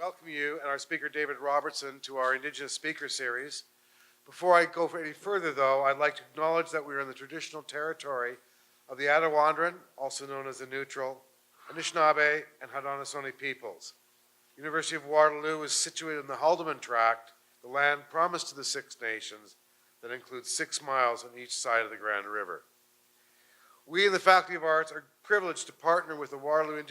welcome you and our speaker, David Robertson, to our Indigenous Speaker Series. Before I go any further, though, I'd like to acknowledge that we are in the traditional territory of the Attawandaron, also known as the Neutral, Anishinaabe, and Haudenosaunee peoples. University of Waterloo is situated in the Haldeman Tract, the land promised to the Six Nations that includes 6 miles on each side of the Grand River. We in the Faculty of Arts are privileged to partner with the Waterloo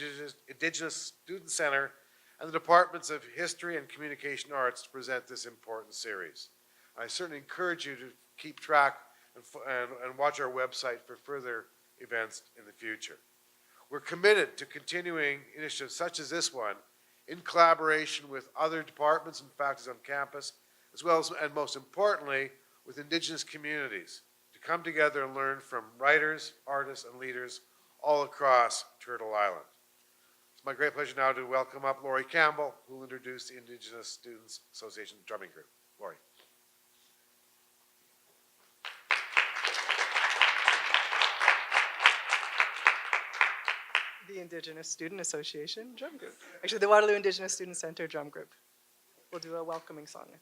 Indigenous Student Center and the Departments of History and Communication Arts to present this important series. I certainly encourage you to keep track and watch our website for further events in the future. We're committed to continuing initiatives such as this one in collaboration with other departments and faculties on campus, as well as, and most importantly, with Indigenous communities to come together and learn from writers, artists, and leaders all across Turtle Island. It's my great pleasure now to welcome up Laurie Campbell, who will introduce the Indigenous Students Association Drumming Group. Laurie. The Indigenous Student Association Drum Group. Actually, the Waterloo Indigenous Student Center Drum Group. We'll do a welcoming song, I think.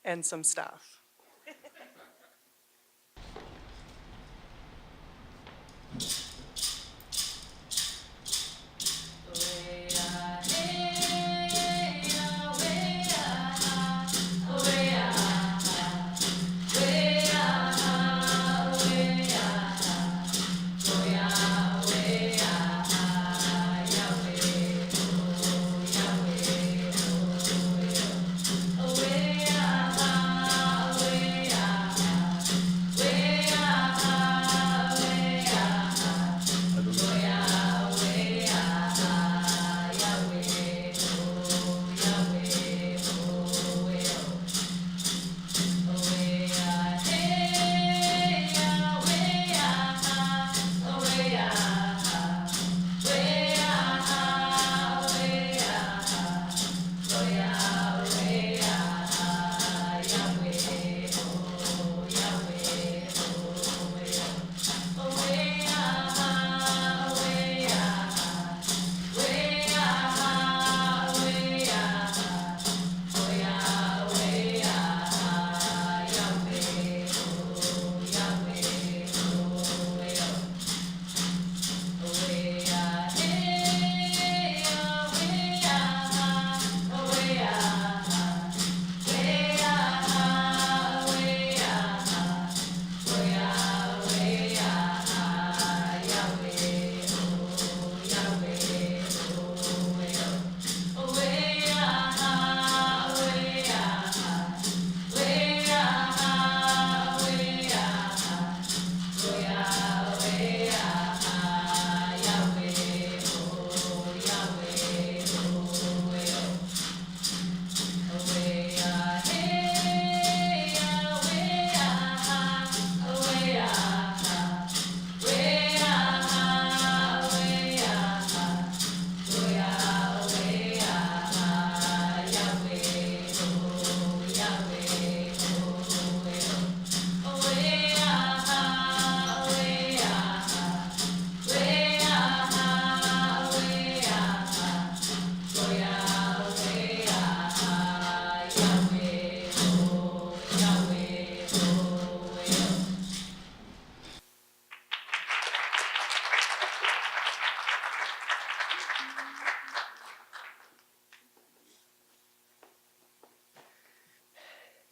And some staff.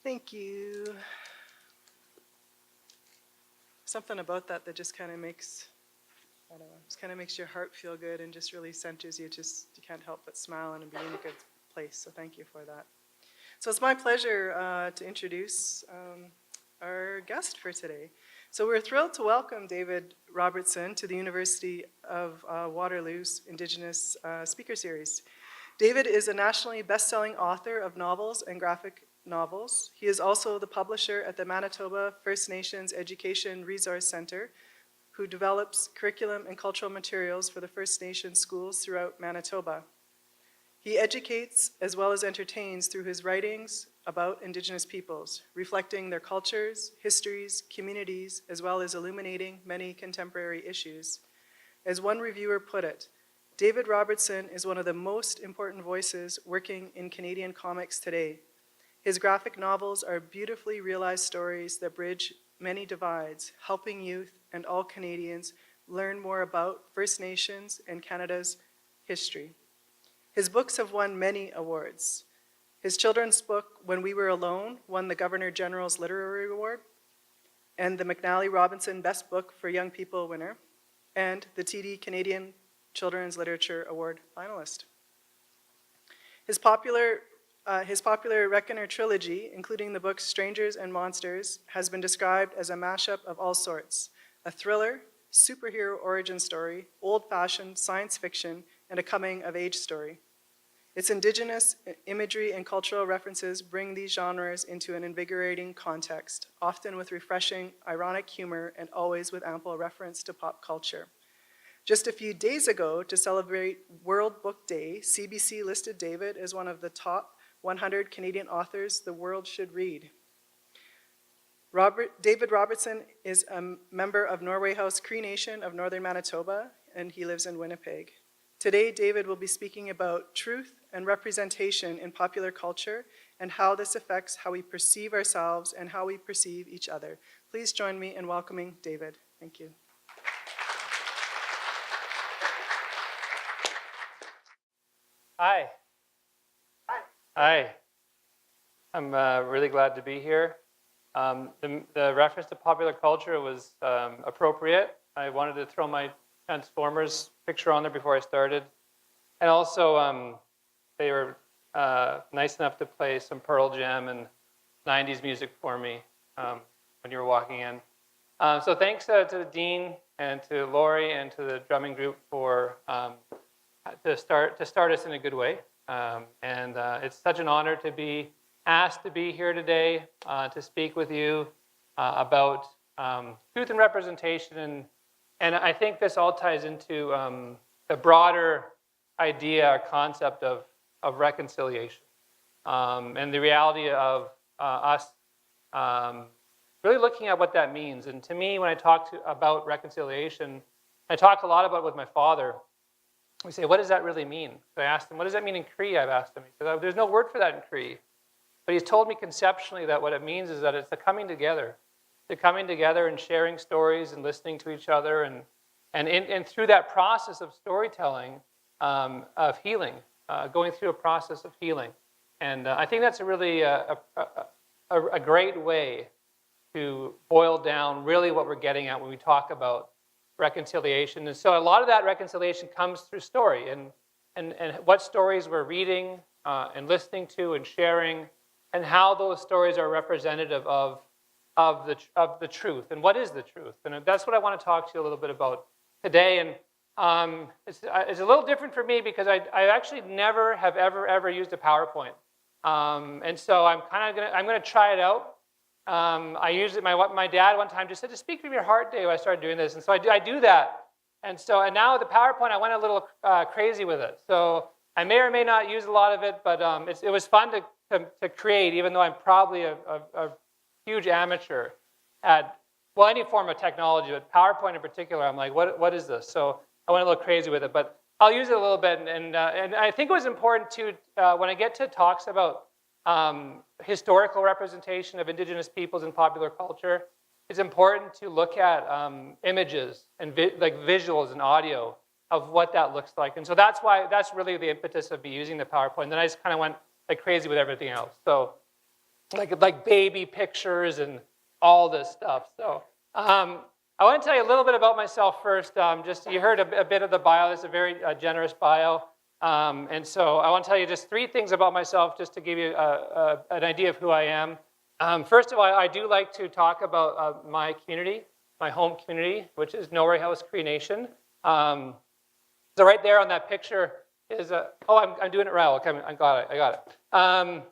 Thank you. Something about that just kind of makes, I don't know, just kind of makes your heart feel good and just really centers you. You can't help but smile and be in a good place. So thank you for that. So it's my pleasure to introduce our guest for today. So we're thrilled to welcome David Robertson to the University of Waterloo's Indigenous Speaker Series. David is a nationally best-selling author of novels and graphic novels. He is also the publisher at the Manitoba First Nations Education Resource Centre, who develops curriculum and cultural materials for the First Nations schools throughout Manitoba. He educates as well as entertains through his writings about Indigenous peoples, reflecting their cultures, histories, communities, as well as illuminating many contemporary issues. As one reviewer put it, David Robertson is one of the most important voices working in Canadian comics today. His graphic novels are beautifully realized stories that bridge many divides, helping youth and all Canadians learn more about First Nations and Canada's history. His books have won many awards. His children's book, When We Were Alone, won the Governor General's Literary Award, and the McNally Robinson Best Book for Young People winner, and the TD Canadian Children's Literature Award finalist. His popular Reckoner trilogy, including the books Strangers and Monsters, has been described as a mashup of all sorts: a thriller, superhero origin story, old-fashioned science fiction, and a coming-of-age story. Its Indigenous imagery and cultural references bring these genres into an invigorating context, often with refreshing, ironic humor, and always with ample reference to pop culture. Just a few days ago, to celebrate World Book Day, CBC listed David as one of the top 100 Canadian authors the world should read. David Robertson is a member of Norway House Cree Nation of Northern Manitoba, and he lives in Winnipeg. Today, David will be speaking about truth and representation in popular culture and how this affects how we perceive ourselves and how we perceive each other. Please join me in welcoming David. Thank you. Hi. Hi. I'm really glad to be here. The reference to popular culture was appropriate. I wanted to throw my Transformers picture on there before I started. And also, they were nice enough to play some Pearl Jam and 90s music for me when you were walking in. So thanks to the Dean and to Lori and to the drumming group for to start us in a good way. It's such an honor to be asked to be here today to speak with you about truth and representation. And I think this all ties into the broader idea or concept of reconciliation and the reality of us really looking at what that means. And to me, when I talk about reconciliation, I talk a lot about it with my father. We say, what does that really mean? So I asked him, what does that mean in Cree? I've asked him. He said, there's no word for that in Cree. But he's told me conceptually that what it means is that it's the coming together. The coming together and sharing stories and listening to each other. And through that process of storytelling, of healing, going through a process of healing. And I think that's a really a great way to boil down really what we're getting at when we talk about reconciliation. And so a lot of that reconciliation comes through story and what stories we're reading and listening to and sharing, and how those stories are representative of the truth. And what is the truth? And that's what I want to talk to you a little bit about today. And it's a little different for me because I actually never have ever used a PowerPoint. And so I'm gonna try it out. I usually, my dad one time just said, just speak from your heart, Dave. I started doing this, and so I do that. And now the PowerPoint, I went a little crazy with it. So I may or may not use a lot of it, but it was fun to create, even though I'm probably a huge amateur at, well, any form of technology, but PowerPoint in particular, I'm like, what is this? So I went a little crazy with it, but I'll use it a little bit. And I think it was important to, when I get to talks about historical representation of Indigenous peoples in popular culture, it's important to look at images and like visuals and audio of what that looks like. And so that's really the impetus of me using the PowerPoint. And then I just kind of went like crazy with everything else. So like baby pictures and all this stuff. So I want to tell you a little bit about myself first. Just you heard a bit of the bio. It's a very generous bio. And so I want to tell you just 3 things about myself just to give you an idea of who I am. First of all, I do like to talk about my community, my home community, which is Norway House Cree Nation. So right there on that picture is I'm doing it right. Okay, I got it.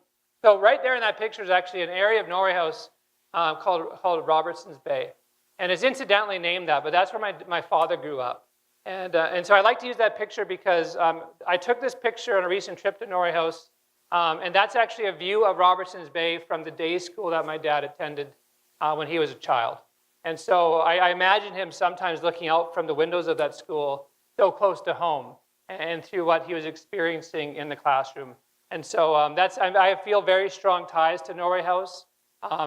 So right there in that picture is actually an area of Norway House called Robertson's Bay. And it's incidentally named that, but that's where my father grew up. And so I like to use that picture because I took this picture on a recent trip to Norrie House, and that's actually a view of Robertson's Bay from the day school that my dad attended when he was a child. And so I imagine him sometimes looking out from the windows of that school so close to home and through what he was experiencing in the classroom. And so I feel very strong ties to Norrie House,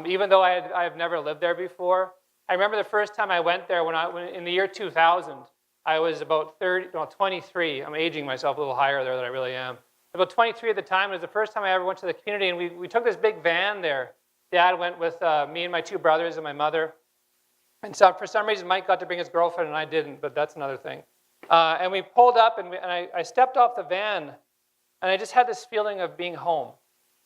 even though I have never lived there before. I remember the first time I went there when in the year 2000, I was about 23. I'm aging myself a little higher there than I really am. About 23 at the time. It was the first time I ever went to the community, and we took this big van there. Dad went with me and my two brothers and my mother. And so for some reason, Mike got to bring his girlfriend, and I didn't, but that's another thing. And we pulled up, and I stepped off the van, and I just had this feeling of being home.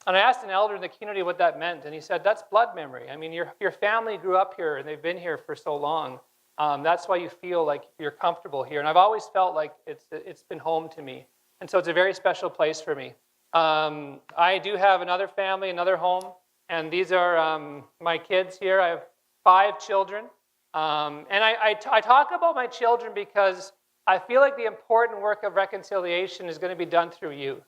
And I asked an elder in the community what that meant, and he said, that's blood memory. I mean, your family grew up here, and they've been here for so long. That's why you feel like you're comfortable here. And I've always felt like it's been home to me. And so it's a very special place for me. I do have another family, another home, and these are my kids here. I have 5 children. And I talk about my children because I feel like the important work of reconciliation is going to be done through youth,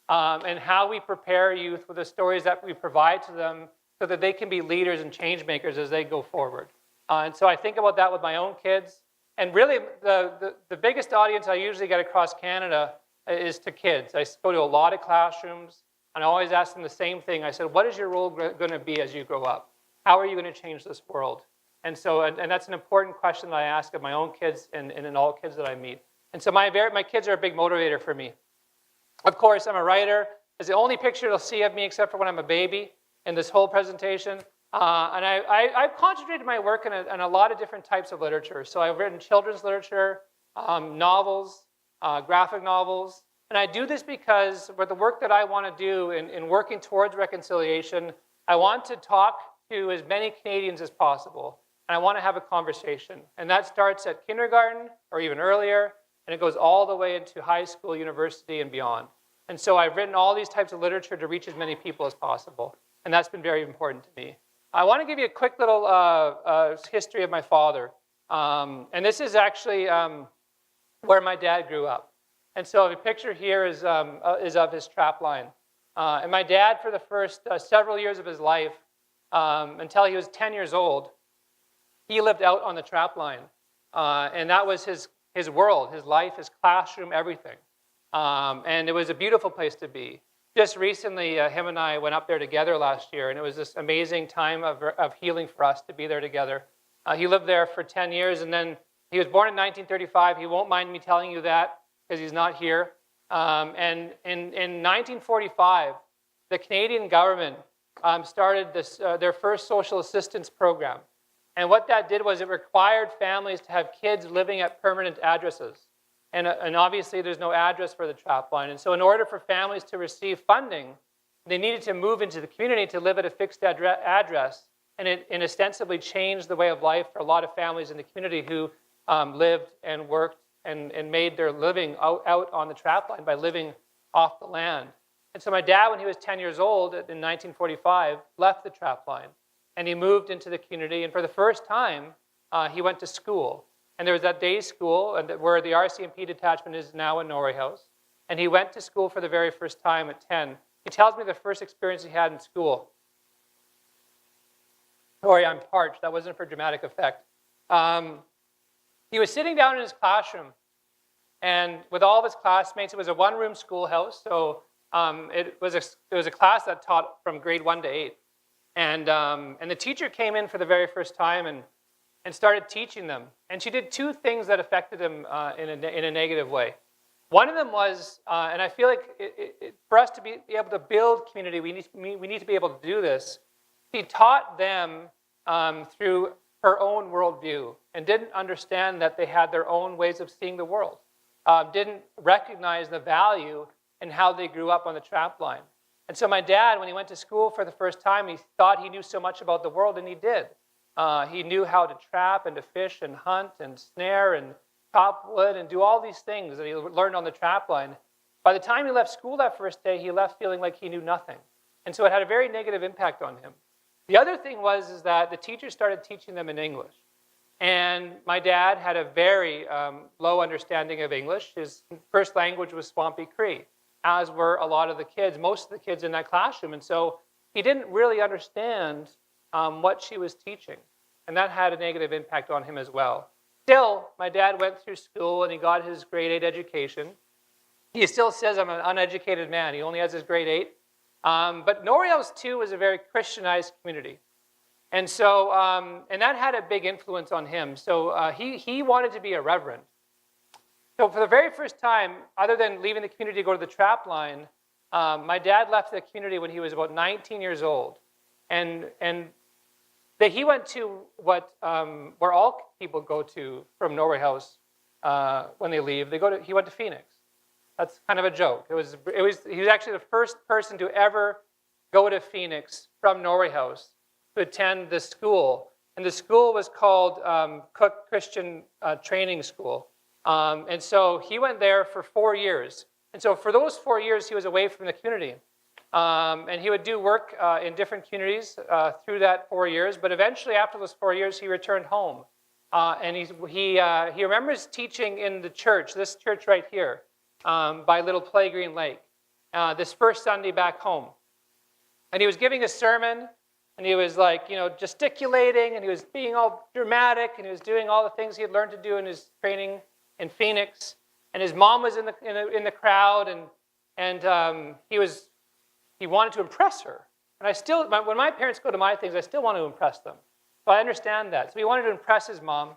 and how we prepare youth with the stories that we provide to them so that they can be leaders and change makers as they go forward. And so I think about that with my own kids. And really, the biggest audience I usually get across Canada is to kids. I go to a lot of classrooms, and I always ask them the same thing. I said, what is your role going to be as you grow up? How are you going to change this world? And so, and that's an important question that I ask of my own kids and in all kids that I meet. And so my kids are a big motivator for me. Of course, I'm a writer. It's the only picture you'll see of me except for when I'm a baby in this whole presentation. And I've concentrated my work in a lot of different types of literature. So I've written children's literature, novels, graphic novels. And I do this because with the work that I want to do in working towards reconciliation, I want to talk to as many Canadians as possible. And I want to have a conversation. And that starts at kindergarten or even earlier, and it goes all the way into high school, university, and beyond. And so I've written all these types of literature to reach as many people as possible. And that's been very important to me. I want to give you a quick little history of my father. And this is actually where my dad grew up. And so the picture here is of his trap line. And my dad, for the first several years of his life, until he was 10 years old, he lived out on the trap line. And that was his world, his life, his classroom, everything. And it was a beautiful place to be. Just recently, him and I went up there together last year, and it was this amazing time of healing for us to be there together. He lived there for 10 years, and then he was born in 1935. He won't mind me telling you that because he's not here. And in 1945, the Canadian government started their first social assistance program. And what that did was it required families to have kids living at permanent addresses. And obviously, there's no address for the trap line. And so in order for families to receive funding, they needed to move into the community to live at a fixed address. And it ostensibly changed the way of life for a lot of families in the community who lived and worked and made their living out on the trap line by living off the land. And so my dad, when he was 10 years old in 1945, left the trap line. And he moved into the community. And for the first time, he went to school. And there was that day school where the RCMP detachment is now in Norrie House. And he went to school for the very first time at 10. He tells me the first experience he had in school. Sorry, I'm parched. That wasn't for dramatic effect. He was sitting down in his classroom. And with all of his classmates, it was a one-room schoolhouse. So it was a class that taught from grade 1 to 8. And the teacher came in for the very first time and started teaching them. And she did 2 things that affected him in a negative way. One of them was, and I feel like for us to be able to build community, we need to be able to do this. She taught them through her own worldview and didn't understand that they had their own ways of seeing the world. Didn't recognize the value in how they grew up on the trap line. And so my dad, when he went to school for the first time, he thought he knew so much about the world, and he did. He knew how to trap and to fish and hunt and snare and chop wood and do all these things that he learned on the trap line. By the time he left school that first day, he left feeling like he knew nothing. And so it had a very negative impact on him. The other thing was that the teacher started teaching them in English. And my dad had a very low understanding of English. His first language was Swampy Cree, as were a lot of the kids, most of the kids in that classroom. And so he didn't really understand what she was teaching. And that had a negative impact on him as well. Still, my dad went through school and he got his grade 8 education. He still says I'm an uneducated man. He only has his grade 8. But Norway House too was a very Christianized community. And so, and that had a big influence on him. So he wanted to be a reverend. So for the very first time, other than leaving the community to go to the trap line, my dad left the community when he was about 19 years old. And he went to where all people go to from Norway House when they leave. He went to Phoenix. That's kind of a joke. He was actually the first person to ever go to Phoenix from Norway House to attend the school. And the school was called Cook Christian Training School. And so he went there for 4 years. And so for those 4 years, he was away from the community. And he would do work in different communities through that 4 years. But eventually, after those 4 years, he returned home. And he remembers teaching in the church, this church right here, by Little Playgreen Lake, this first Sunday back home. And he was giving a sermon, and he was gesticulating, and he was being all dramatic, and he was doing all the things he had learned to do in his training in Phoenix. And his mom was in the crowd, and he wanted to impress her. And when my parents go to my things, I still want to impress them. So I understand that. So he wanted to impress his mom.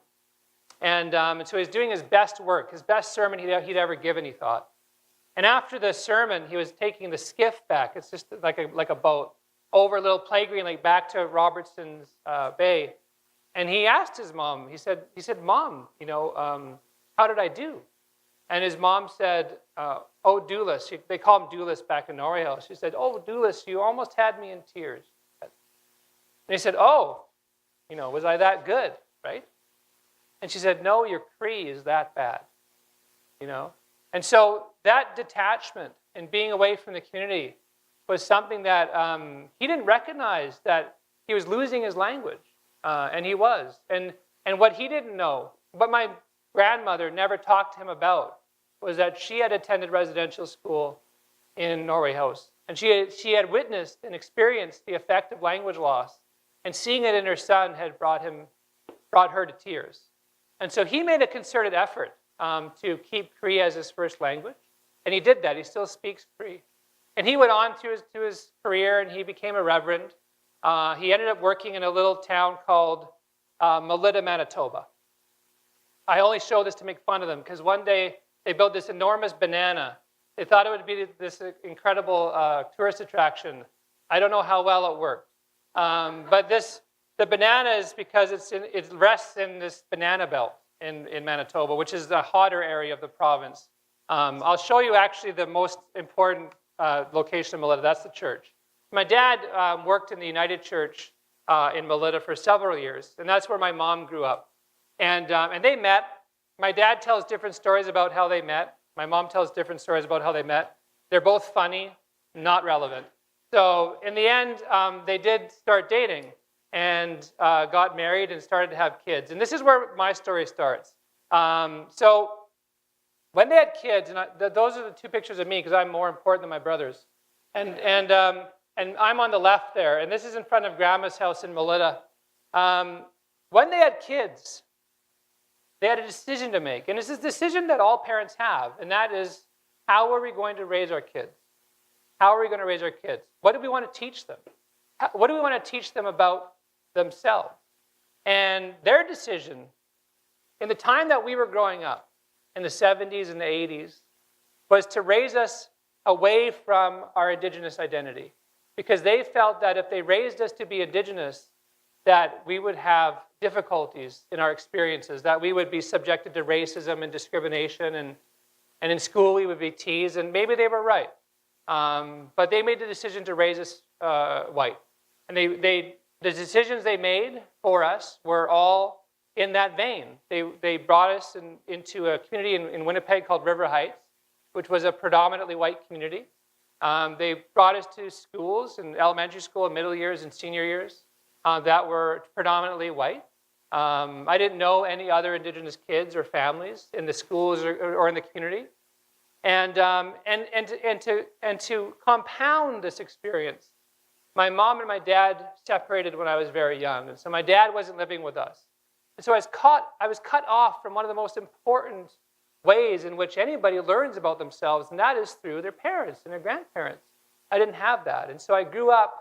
And so he was doing his best work, his best sermon he'd ever given, he thought. And after the sermon, he was taking the skiff back. It's just like a boat over Little Playgreen Lake back to Robertson's Bay. And he asked his mom, he said, Mom, how did I do? And his mom said, oh, Doulis. They call him Doulis back in Norway House. She said, oh, Doulis, you almost had me in tears. And he said, oh, was I that good, right? And she said, no, your Cree is that bad, And so that detachment and being away from the community was something that he didn't recognize, that he was losing his language, and he was. And what he didn't know, what my grandmother never talked to him about, was that she had attended residential school in Norway House. And she had witnessed and experienced the effect of language loss. And seeing it in her son had brought her to tears. And so he made a concerted effort to keep Cree as his first language. And he did that. He still speaks Cree. And he went on to his career, and he became a reverend. He ended up working in a little town called Melita, Manitoba. I only show this to make fun of them, because one day they built this enormous banana. They thought it would be this incredible tourist attraction. I don't know how well it worked. But the banana is because it rests in this banana belt in Manitoba, which is the hotter area of the province. I'll show you actually the most important location in Melita. That's the church. My dad worked in the United Church in Melita for several years, and that's where my mom grew up. And they met. My dad tells different stories about how they met. My mom tells different stories about how they met. They're both funny, not relevant. So in the end, they did start dating and got married and started to have kids. And this is where my story starts. So when they had kids, and those are the two pictures of me because I'm more important than my brothers. And I'm on the left there. And this is in front of Grandma's house in Melita. When they had kids, they had a decision to make. And it's a decision that all parents have. And that is, how are we going to raise our kids? How are we going to raise our kids? What do we want to teach them? What do we want to teach them about themselves? And their decision, in the time that we were growing up, in the 70s and the 80s, was to raise us away from our Indigenous identity. Because they felt that if they raised us to be Indigenous, that we would have difficulties in our experiences, that we would be subjected to racism and discrimination, and in school we would be teased, and maybe they were right. But they made the decision to raise us white. And the decisions they made for us were all in that vein. They brought us into a community in Winnipeg called River Heights, which was a predominantly white community. They brought us to schools, in elementary school, middle years, and senior years, that were predominantly white. I didn't know any other Indigenous kids or families in the schools or in the community. And to compound this experience, my mom and my dad separated when I was very young. And so my dad wasn't living with us. And so I was cut off from one of the most important ways in which anybody learns about themselves, and that is through their parents and their grandparents. I didn't have that. And so I grew up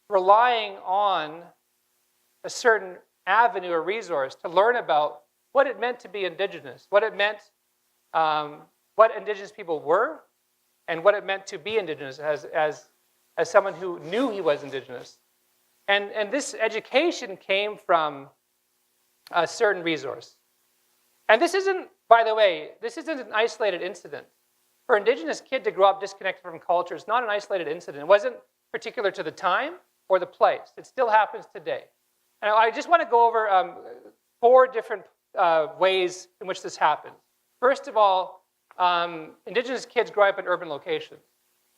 relying on a certain avenue or resource to learn about what it meant to be Indigenous, what it meant, what Indigenous people were, and what it meant to be Indigenous as someone who knew he was Indigenous. And this education came from a certain resource. And this isn't, by the way, this isn't an isolated incident. For an Indigenous kid to grow up disconnected from culture is not an isolated incident. It wasn't particular to the time or the place. It still happens today. And I just want to go over 4 different ways in which this happens. First of all, Indigenous kids grow up in urban locations,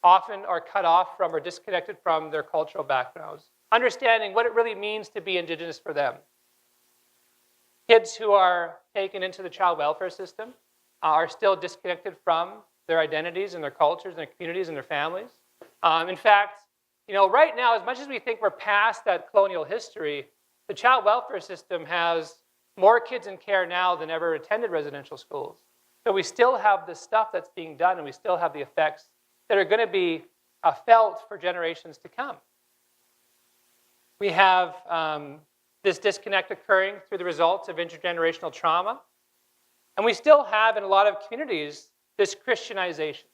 often are cut off from or disconnected from their cultural backgrounds, understanding what it really means to be Indigenous for them. Kids who are taken into the child welfare system are still disconnected from their identities and their cultures and their communities and their families. In fact, right now, as much as we think we're past that colonial history, the child welfare system has more kids in care now than ever attended residential schools. So we still have the stuff that's being done, and we still have the effects that are going to be felt for generations to come. We have this disconnect occurring through the results of intergenerational trauma. And we still have, in a lot of communities, this Christianization.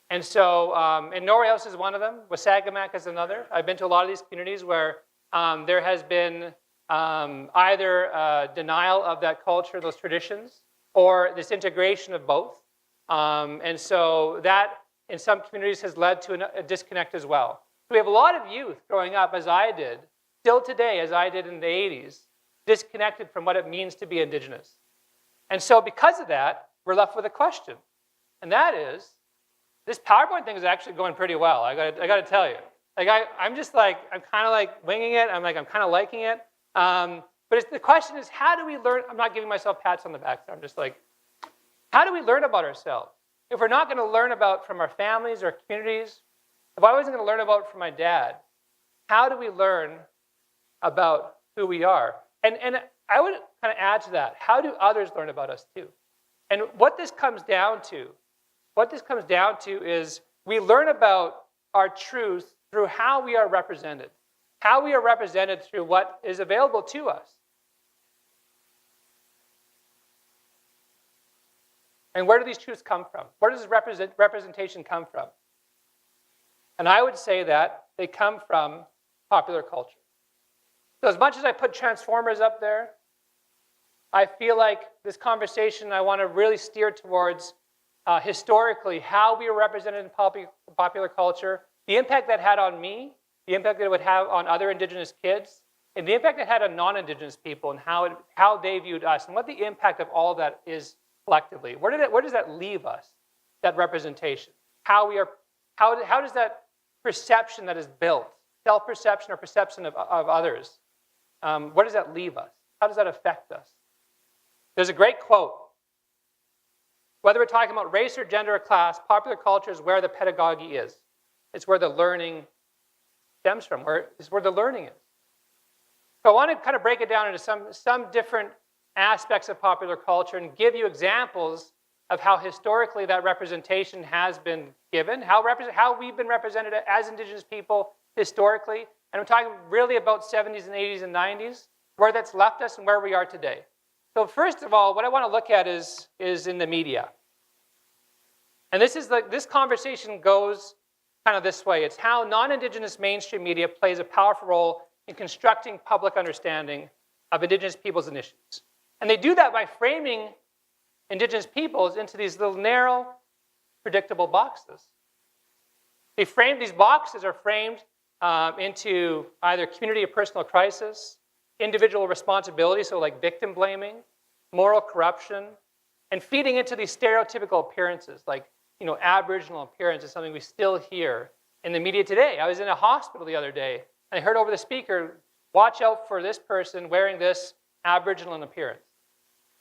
And so, and Norway House is one of them. Wasagamak is another. I've been to a lot of these communities where there has been either denial of that culture, those traditions, or this integration of both. And so that, in some communities, has led to a disconnect as well. So we have a lot of youth growing up, as I did, still today, as I did in the 80s, disconnected from what it means to be Indigenous. And so because of that, we're left with a question. And that is, this PowerPoint thing is actually going pretty well, I got to tell you. Like I'm kind of like winging it. I'm kind of liking it. But the question is, how do we learn? I'm not giving myself pats on the back. I'm just like, how do we learn about ourselves? If we're not going to learn about from our families or communities, if I wasn't going to learn about from my dad, how do we learn about who we are? And I would kind of add to that, how do others learn about us too? And what this comes down to is we learn about our truth through how we are represented through what is available to us. And where do these truths come from? Where does representation come from? And I would say that they come from popular culture. So as much as I put Transformers up there, I feel like this conversation I want to really steer towards historically how we are represented in popular culture, the impact that had on me, the impact that it would have on other Indigenous kids, and the impact it had on non-Indigenous people and how they viewed us, and what the impact of all of that is collectively. Where does that leave us, that representation? How does that perception that is built, self-perception or perception of others, where does that leave us? How does that affect us? There's a great quote. Whether we're talking about race or gender or class, popular culture is where the pedagogy is. It's where the learning stems from, it's where the learning is. So I want to kind of break it down into some different aspects of popular culture and give you examples of how historically that representation has been given, how we've been represented as Indigenous people historically. And I'm talking really about 70s and 80s and 90s, where that's left us and where we are today. So first of all, what I want to look at is in the media. And this conversation goes kind of this way. It's how non-Indigenous mainstream media plays a powerful role in constructing public understanding of Indigenous peoples and issues. And they do that by framing Indigenous peoples into these little narrow, predictable boxes. These boxes are framed into either community or personal crisis, individual responsibility, so like victim blaming, moral corruption, and feeding into these stereotypical appearances, like Aboriginal appearance is something we still hear in the media today. I was in a hospital the other day, and I heard over the speaker watch out for this person wearing this Aboriginal in appearance.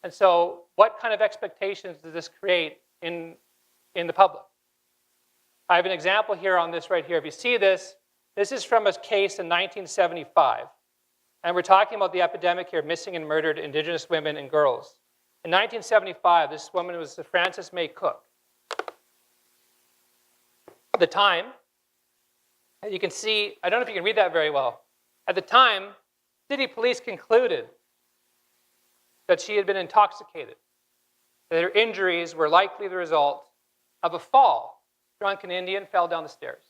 And so what kind of expectations does this create in the public? I have an example here on this right here. If you see this, this is from a case in 1975. And we're talking about the epidemic here, missing and murdered Indigenous women and girls. In 1975, this woman was Frances May Cook. At the time, you can see, I don't know if you can read that very well. At the time, city police concluded that she had been intoxicated, that her injuries were likely the result of a fall. Drunken Indian fell down the stairs.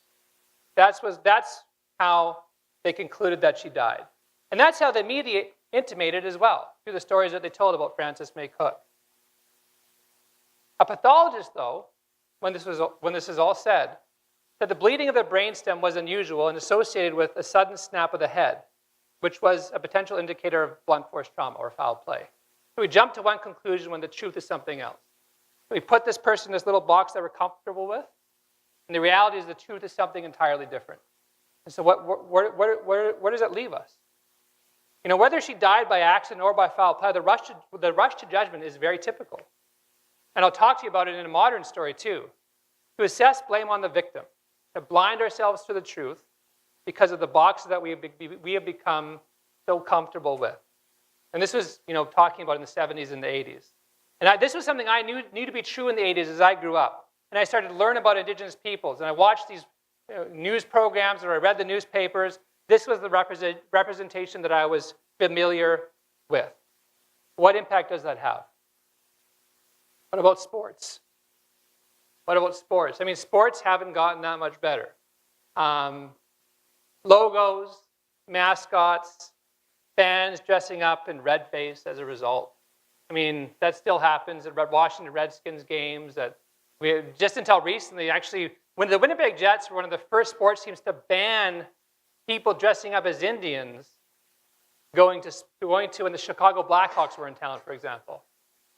That's how they concluded that she died. And that's how the media intimated as well, through the stories that they told about Frances May Cook. A pathologist, though, when this is all said, said the bleeding of the brainstem was unusual and associated with a sudden snap of the head, which was a potential indicator of blunt force trauma or foul play. So we jumped to one conclusion when the truth is something else. We put this person in this little box that we're comfortable with, and the reality is the truth is something entirely different. And so where does it leave us? You know, whether she died by accident or by foul play, the rush to judgment is very typical. And I'll talk to you about it in a modern story too. To assess blame on the victim, to blind ourselves to the truth because of the boxes that we have become so comfortable with. And this was, talking about in the 70s and the 80s. And this was something I knew to be true in the 80s as I grew up. And I started to learn about Indigenous peoples. And I watched these news programs, or I read the newspapers. This was the representation that I was familiar with. What impact does that have? What about sports? What about sports? I mean, sports haven't gotten that much better. Logos, mascots, fans dressing up in red face as a result. I mean, that still happens at Washington Redskins games. Just until recently, actually, when the Winnipeg Jets were one of the first sports teams to ban people dressing up as Indians going to when the Chicago Blackhawks were in town, for example.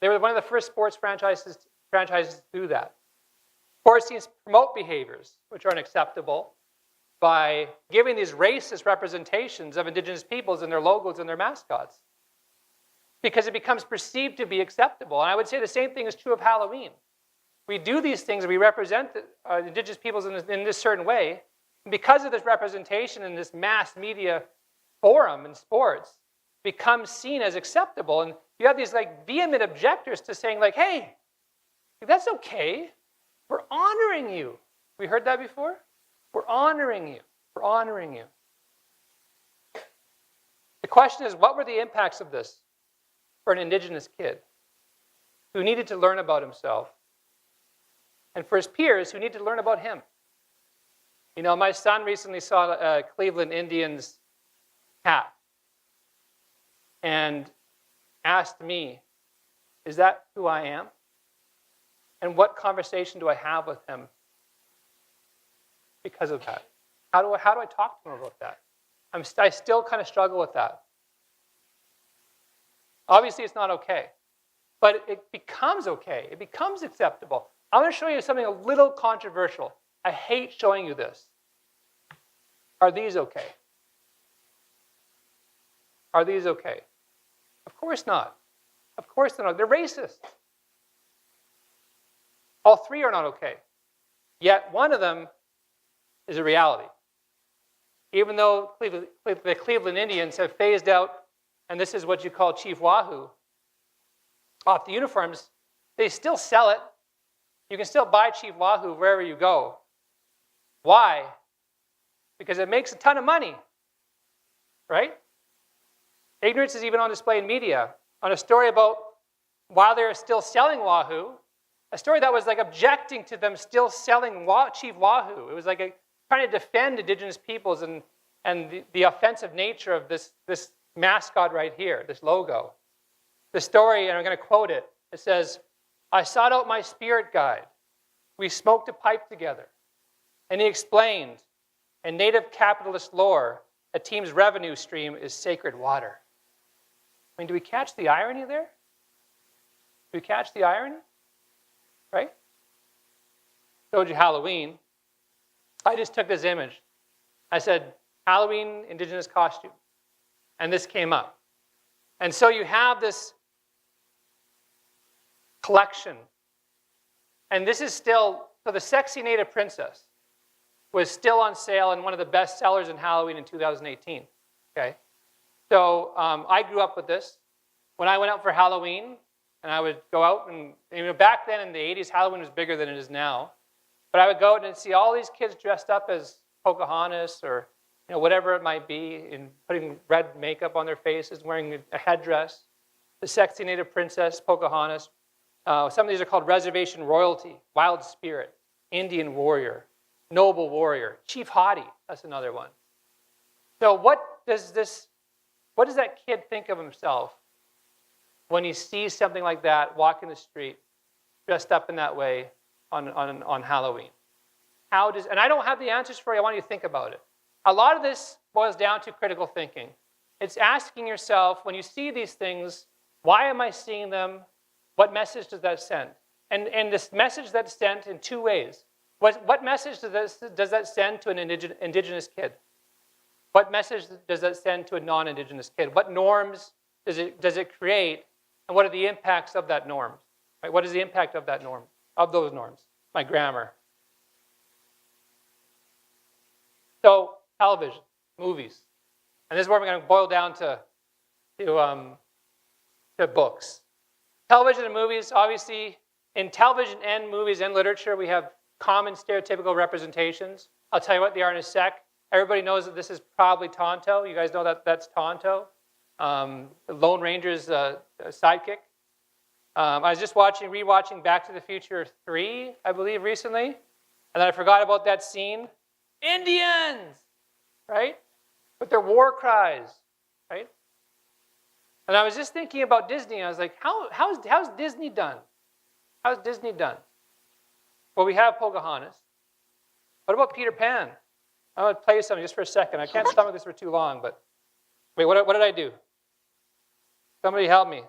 They were one of the first sports franchises to do that. Sports teams promote behaviors which are unacceptable by giving these racist representations of Indigenous peoples in their logos and their mascots, because it becomes perceived to be acceptable. And I would say the same thing is true of Halloween. We do these things, we represent Indigenous peoples in this certain way, and because of this representation in this mass media forum in sports, becomes seen as acceptable. And you have these vehement objectors to saying hey, that's okay. We're honoring you. We heard that before? We're honoring you. We're honoring you. The question is, what were the impacts of this for an Indigenous kid who needed to learn about himself, and for his peers who need to learn about him? My son recently saw a Cleveland Indians hat and asked me, is that who I am? And what conversation do I have with him because of that? How do I talk to him about that? I still kind of struggle with that. Obviously, it's not okay. But it becomes okay. It becomes acceptable. I'm going to show you something a little controversial. I hate showing you this. Are these okay? Are these okay? Of course not. Of course they're not. They're racist. All three are not okay. Yet one of them is a reality. Even though the Cleveland Indians have phased out, and this is what you call Chief Wahoo, off the uniforms, they still sell it. You can still buy Chief Wahoo wherever you go. Why? Because it makes a ton of money, right? Ignorance is even on display in media. On a story about while they're still selling Wahoo, a story that was objecting to them still selling Chief Wahoo. It was trying to defend Indigenous peoples and the offensive nature of this mascot right here, this logo. The story, and I'm going to quote it, it says, "I sought out my spirit guide. We smoked a pipe together. And he explained, in native capitalist lore, a team's revenue stream is sacred water." I mean, do we catch the irony there? Do we catch the irony? Right? Showed you Halloween. I just took this image. I said, Halloween Indigenous costume. and this came up. And so you have this collection. And this is still, so the Sexy Native Princess was still on sale and one of the best sellers in Halloween in 2018. Okay? So I grew up with this. When I went out for Halloween, and I would go out, and back then in the 80s, Halloween was bigger than it is now. But I would go out and see all these kids dressed up as Pocahontas or whatever it might be, and putting red makeup on their faces, wearing a headdress. The Sexy Native Princess, Pocahontas. Some of these are called Reservation Royalty, Wild Spirit, Indian Warrior, Noble Warrior, Chief Haughty, that's another one. So what does that kid think of himself when he sees something like that walking the street, dressed up in that way on Halloween? And I don't have the answers for you, I want you to think about it. A lot of this boils down to critical thinking. It's asking yourself, when you see these things, why am I seeing them? What message does that send? And this message that's sent in two ways. What message does that send to an Indigenous kid? What message does that send to a non-Indigenous kid? What norms does it create? And what are the impacts of that norm? Right? What is the impact of that norm, of those norms? My grammar. So, television, movies. And this is where we're going to boil down to books. Television and movies, obviously, in television and movies and literature, we have common stereotypical representations. I'll tell you what they are in a sec. Everybody knows that this is probably Tonto. You guys know that that's Tonto, the Lone Ranger's sidekick. I was just rewatching Back to the Future 3, I believe, recently. And then I forgot about that scene. Indians! Right? With their war cries, right? And I was just thinking about Disney, and I was like, how's Disney done? How's Disney done? Well, we have Pocahontas. What about Peter Pan? I'm going to play something just for a second. I can't stomach this for too long, but wait, what did I do? Somebody help me.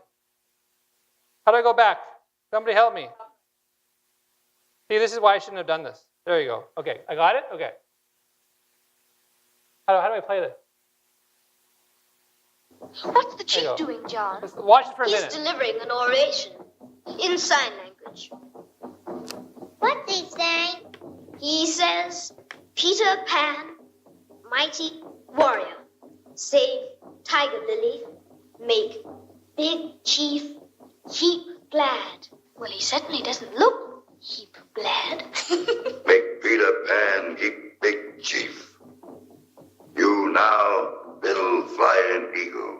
How do I go back? Somebody help me. See, this is why I shouldn't have done this. There you go. Okay, I got it? Okay. How do I play this? What's the chief doing, John? Watch it for a minute. He's delivering an oration in sign language. What's he saying? He says, Peter Pan, mighty warrior, save Tiger Lily, make big chief heap glad. Well, he certainly doesn't look heap glad. Make Peter Pan heap big chief. You now, little flying eagle.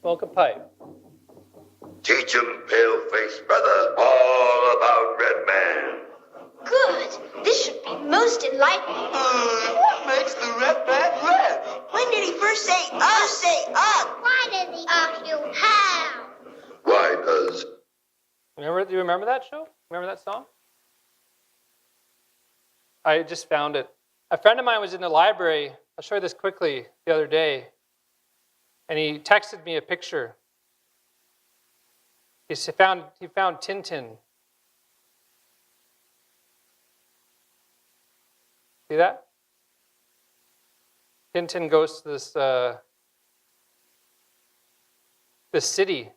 Smoke a pipe. Teach 'em, pale-faced brother, all about Red Man. Good. This should be most enlightening. What makes the red man red? When did he first say up? Say up. Why did he ask you how? Why does... Do you remember that show? Remember that song? I just found it. A friend of mine was in the library. I'll show you this quickly the other day. And he texted me a picture. He found Tintin. See that? Tintin goes to this city.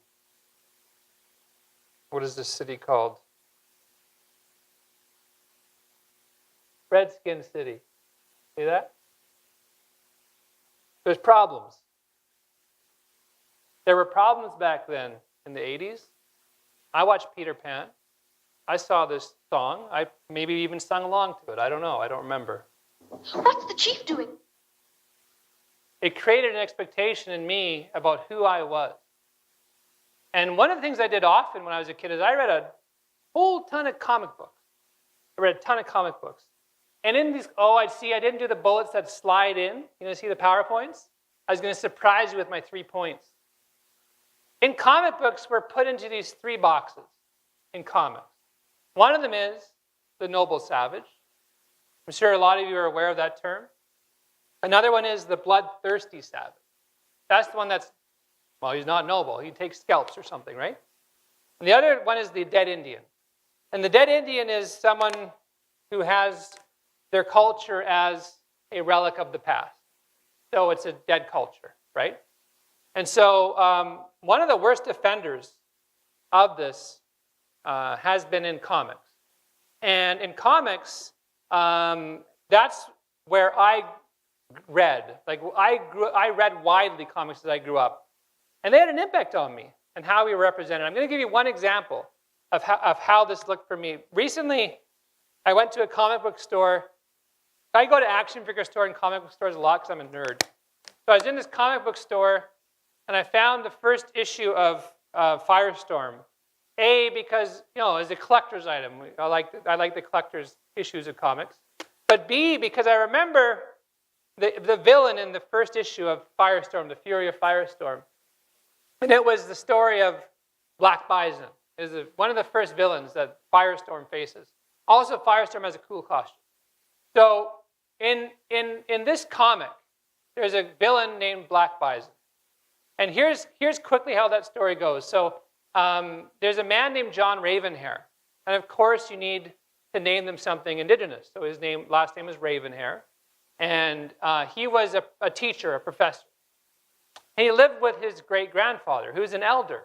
What is this city called? Redskin City. See that? There's problems. There were problems back then in the 80s. I watched Peter Pan. I saw this song. I maybe even sung along to it. I don't know. I don't remember. What's the chief doing? It created an expectation in me about who I was. And one of the things I did often when I was a kid is I read a whole ton of comic books. I read a ton of comic books. And in these, I didn't do the bullets that slide in. You know, see the PowerPoints? I was going to surprise you with my 3 points. In comic books, we're put into these 3 boxes in comics. One of them is the noble savage. I'm sure a lot of you are aware of that term. Another one is the bloodthirsty savage. That's the one that's, well, he's not noble. He takes scalps or something, right? And the other one is the dead Indian. And the dead Indian is someone who has their culture as a relic of the past. So it's a dead culture, right? And so one of the worst offenders of this has been in comics. And in comics, that's where I read. Like I read widely comics as I grew up. And they had an impact on me and how we were represented. I'm going to give you one example of how this looked for me. Recently, I went to a comic book store. I go to action figure store and comic book stores a lot because I'm a nerd. So I was in this comic book store, and I found the first issue of Firestorm. A, because, you know, as a collector's item. I like the collector's issues of comics. But B, because I remember the villain in the first issue of Firestorm, the Fury of Firestorm. And it was the story of Black Bison. It was one of the first villains that Firestorm faces. Also, Firestorm has a cool costume. So in this comic, there's a villain named Black Bison. And here's quickly how that story goes. So there's a man named John Ravenhair. And of course, you need to name them something indigenous. So his last name is Ravenhair. And he was a teacher, a professor. And he lived with his great-grandfather, who's an elder.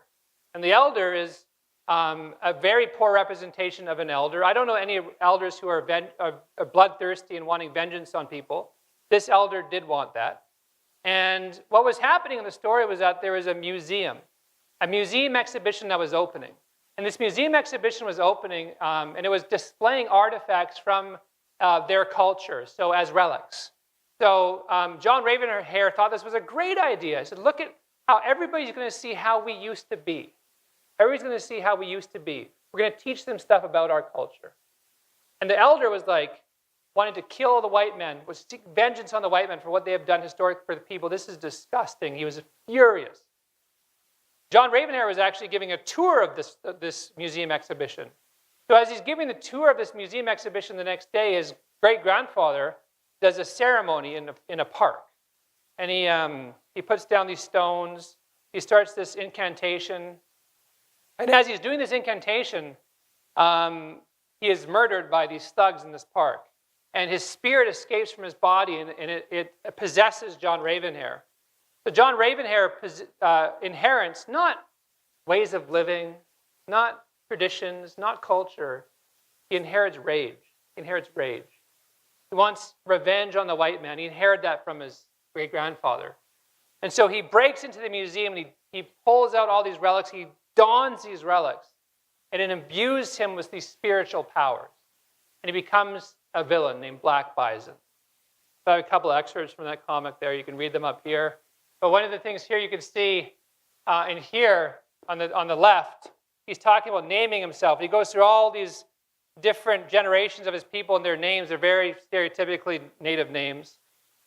And the elder is a very poor representation of an elder. I don't know any elders who are bloodthirsty and wanting vengeance on people. This elder did want that. And what was happening in the story was that there was a museum exhibition that was opening. And this museum exhibition was opening, and it was displaying artifacts from their culture, so as relics. So John Ravenhair thought this was a great idea. He said, look at how everybody's going to see how we used to be. Everybody's going to see how we used to be. We're going to teach them stuff about our culture. And the elder was like, wanted to kill the white men, was seek vengeance on the white men for what they have done historically for the people. This is disgusting. He was furious. John Ravenhair was actually giving a tour of this museum exhibition. So as he's giving the tour of this museum exhibition the next day, his great-grandfather does a ceremony in a park. And he puts down these stones. He starts this incantation. And as he's doing this incantation, he is murdered by these thugs in this park. And his spirit escapes from his body, and it possesses John Ravenhair. So John Ravenhair inherits not ways of living, not traditions, not culture. He inherits rage. He inherits rage. He wants revenge on the white man. He inherited that from his great-grandfather. And so he breaks into the museum, and he pulls out all these relics. He dons these relics, and it imbues him with these spiritual powers. And he becomes a villain named Black Bison. So I have a couple of excerpts from that comic there. You can read them up here. But one of the things here you can see in here on the left, he's talking about naming himself. He goes through all these different generations of his people and their names. They're very stereotypically native names.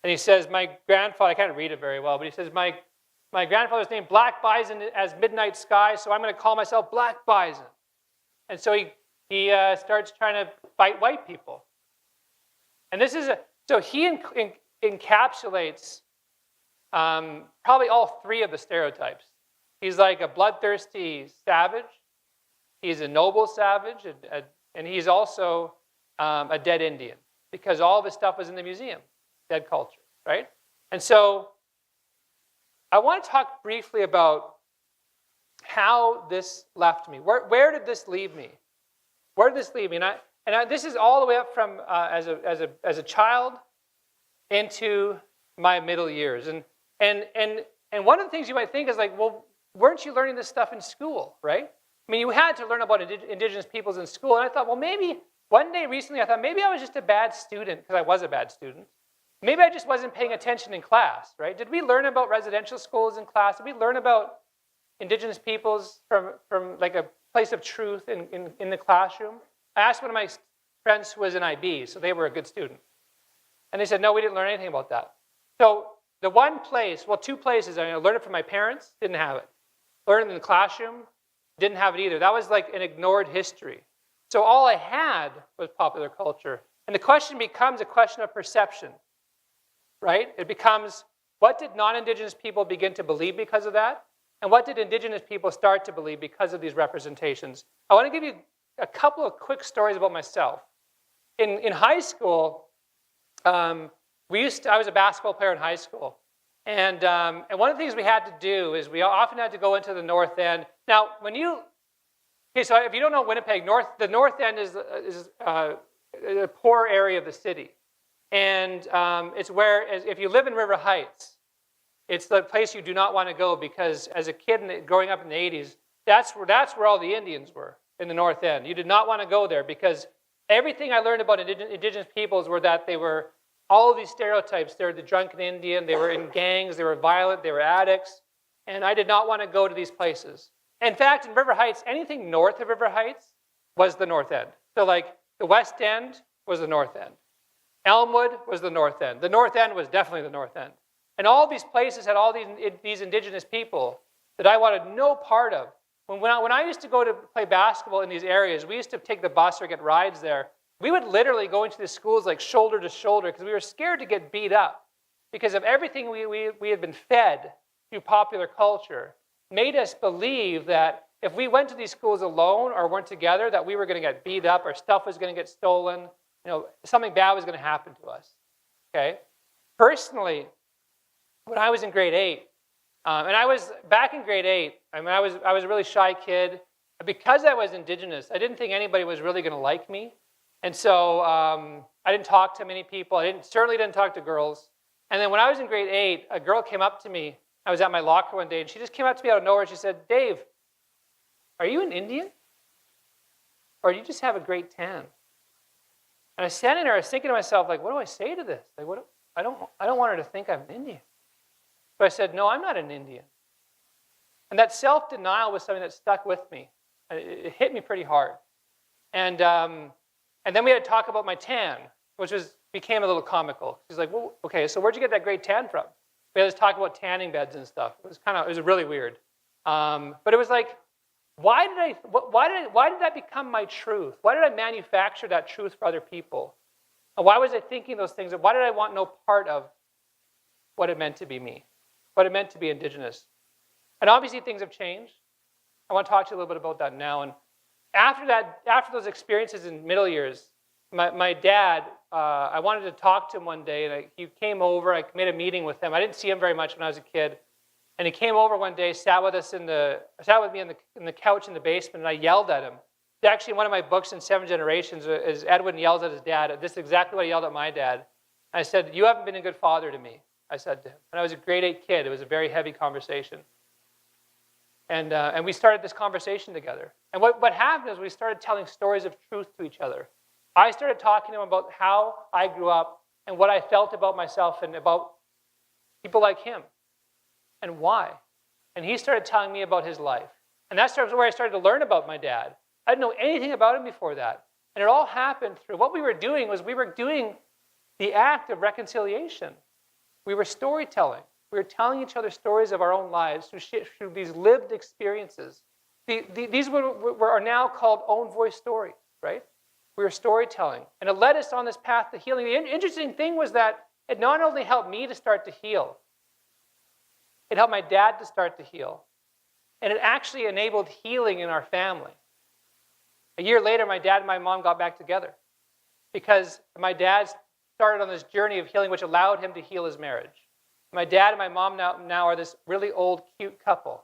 And he says, my grandfather, I can't read it very well, but he says, my grandfather's name Black Bison as midnight sky, so I'm going to call myself Black Bison. And so he starts trying to fight white people. And this is so he encapsulates probably all three of the stereotypes. He's like a bloodthirsty savage. He's a noble savage, and he's also a dead Indian, because all of his stuff was in the museum, dead culture, right? And so I want to talk briefly about how this left me. Where did this leave me? Where did this leave me? And this is all the way up from as a child into my middle years. And one of the things you might think is like, well, weren't you learning this stuff in school, right? I mean, you had to learn about Indigenous peoples in school. And I thought, well, maybe one day recently, I thought maybe I was just a bad student, because I was a bad student. Maybe I just wasn't paying attention in class, right? Did we learn about residential schools in class? Did we learn about Indigenous peoples from like a place of truth in the classroom? I asked one of my friends who was an IB, so they were a good student. And they said, no, we didn't learn anything about that. So the one place, well, two places, I learned it from my parents, didn't have it. Learned it in the classroom, didn't have it either. That was like an ignored history. So all I had was popular culture. And the question becomes a question of perception. right? It becomes, what did non-Indigenous people begin to believe because of that? And what did Indigenous people start to believe because of these representations? I want to give you a couple of quick stories about myself. In high school, I was a basketball player in high school. And one of the things we had to do is we often had to go into the North End. Now, okay, so if you don't know Winnipeg, the North End is a poor area of the city. And it's where, if you live in River Heights, it's the place you do not want to go because as a kid growing up in the 80s, that's where all the Indians were, in the North End. You did not want to go there because everything I learned about Indigenous peoples were that they were all of these stereotypes. They were the drunken Indian, they were in gangs, they were violent, they were addicts, and I did not want to go to these places. In fact, in River Heights, anything north of River Heights was the North End. So like the West End was the North End. Elmwood was the North End. The North End was definitely the North End. And all these places had all these Indigenous people that I wanted no part of. When I used to go to play basketball in these areas, we used to take the bus or get rides there. We would literally go into the schools like shoulder to shoulder because we were scared to get beat up because of everything we had been fed through popular culture made us believe that if we went to these schools alone or weren't together, that we were going to get beat up, our stuff was going to get stolen, something bad was going to happen to us. Okay? Personally, when I was in grade 8, and I was back in grade 8, I was a really shy kid. Because I was Indigenous, I didn't think anybody was really going to like me. And so I didn't talk to many people. I certainly didn't talk to girls. And then when I was in grade 8, a girl came up to me. I was at my locker one day, and she just came up to me out of nowhere. And she said, "Dave, are you an Indian? Or do you just have a great tan?" And I was standing there, I was thinking to myself, like, what do I say to this? Like, I don't want her to think I'm an Indian. So I said, "No, I'm not an Indian." And that self-denial was something that stuck with me. It hit me pretty hard. And then we had to talk about my tan, which became a little comical. She's like, "Well, okay, so where'd you get that great tan from?" We had to talk about tanning beds and stuff. It was really weird. But it was like, why did that become my truth? Why did I manufacture that truth for other people? And why was I thinking those things? And why did I want no part of what it meant to be me, what it meant to be Indigenous? And obviously things have changed. I want to talk to you a little bit about that now. And after those experiences in middle years, my dad, I wanted to talk to him one day, and he came over. I made a meeting with him. I didn't see him very much when I was a kid. And he came over one day, sat with me in the couch in the basement, and I yelled at him. It's actually one of my books in 7 Generations is Edwin yells at his dad. This is exactly what he yelled at my dad. I said, "You haven't been a good father to me," I said to him. And I was a grade 8 kid. It was a very heavy conversation. And we started this conversation together. And what happened is we started telling stories of truth to each other. I started talking to him about how I grew up and what I felt about myself and about people like him and why. And he started telling me about his life. And that's where I started to learn about my dad. I didn't know anything about him before that. And it all happened through what we were doing the act of reconciliation. We were storytelling. We were telling each other stories of our own lives through these lived experiences. These are now called own voice stories, right? We were storytelling. And it led us on this path to healing. The interesting thing was that it not only helped me to start to heal, it helped my dad to start to heal. And it actually enabled healing in our family. A year later, my dad and my mom got back together because my dad started on this journey of healing, which allowed him to heal his marriage. My dad and my mom now are this really old, cute couple.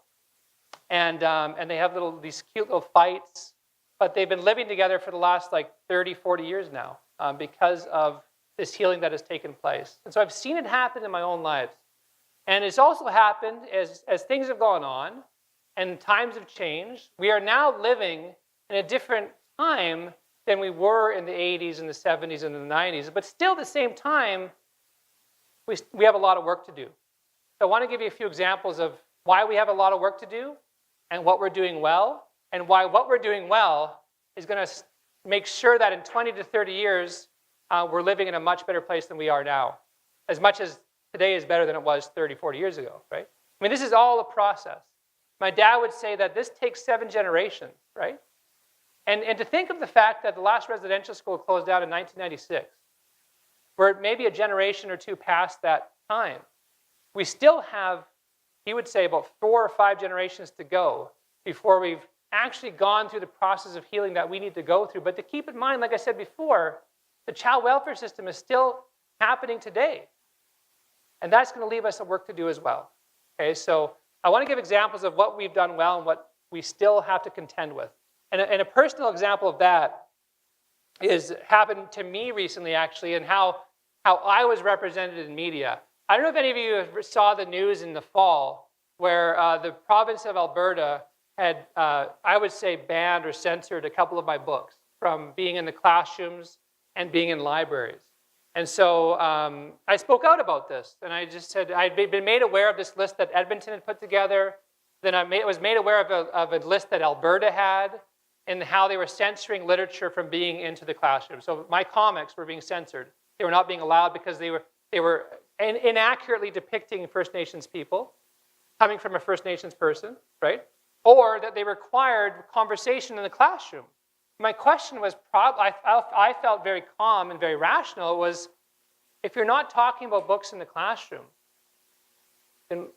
And they have these cute little fights. But they've been living together for the last 30, 40 years now because of this healing that has taken place. And so I've seen it happen in my own life. And it's also happened as things have gone on and times have changed. We are now living in a different time than we were in the 80s and the 70s and the 90s. But still at the same time, we have a lot of work to do. So I want to give you a few examples of why we have a lot of work to do and what we're doing well, and why what we're doing well is going to make sure that in 20 to 30 years, we're living in a much better place than we are now. As much as today is better than it was 30, 40 years ago, right? I mean, this is all a process. My dad would say that this takes 7 generations, right? And to think of the fact that the last residential school closed down in 1996. We're maybe a generation or two past that time. We still have, he would say, about 4 or 5 generations to go before we've actually gone through the process of healing that we need to go through. But to keep in mind, like I said before, the child welfare system is still happening today. And that's going to leave us some work to do as well. Okay, so I want to give examples of what we've done well and what we still have to contend with. And a personal example of that is happened to me recently, actually, and how I was represented in media. I don't know if any of you saw the news in the fall where the province of Alberta had, I would say, banned or censored a couple of my books from being in the classrooms and being in libraries. And so I spoke out about this, and I just said I'd been made aware of this list that Edmonton had put together. Then I was made aware of a list that Alberta had and how they were censoring literature from being into the classroom. So my comics were being censored. They were not being allowed because they were inaccurately depicting First Nations people, coming from a First Nations person, right? Or that they required conversation in the classroom. My question was, I felt very calm and very rational, was if you're not talking about books in the classroom, then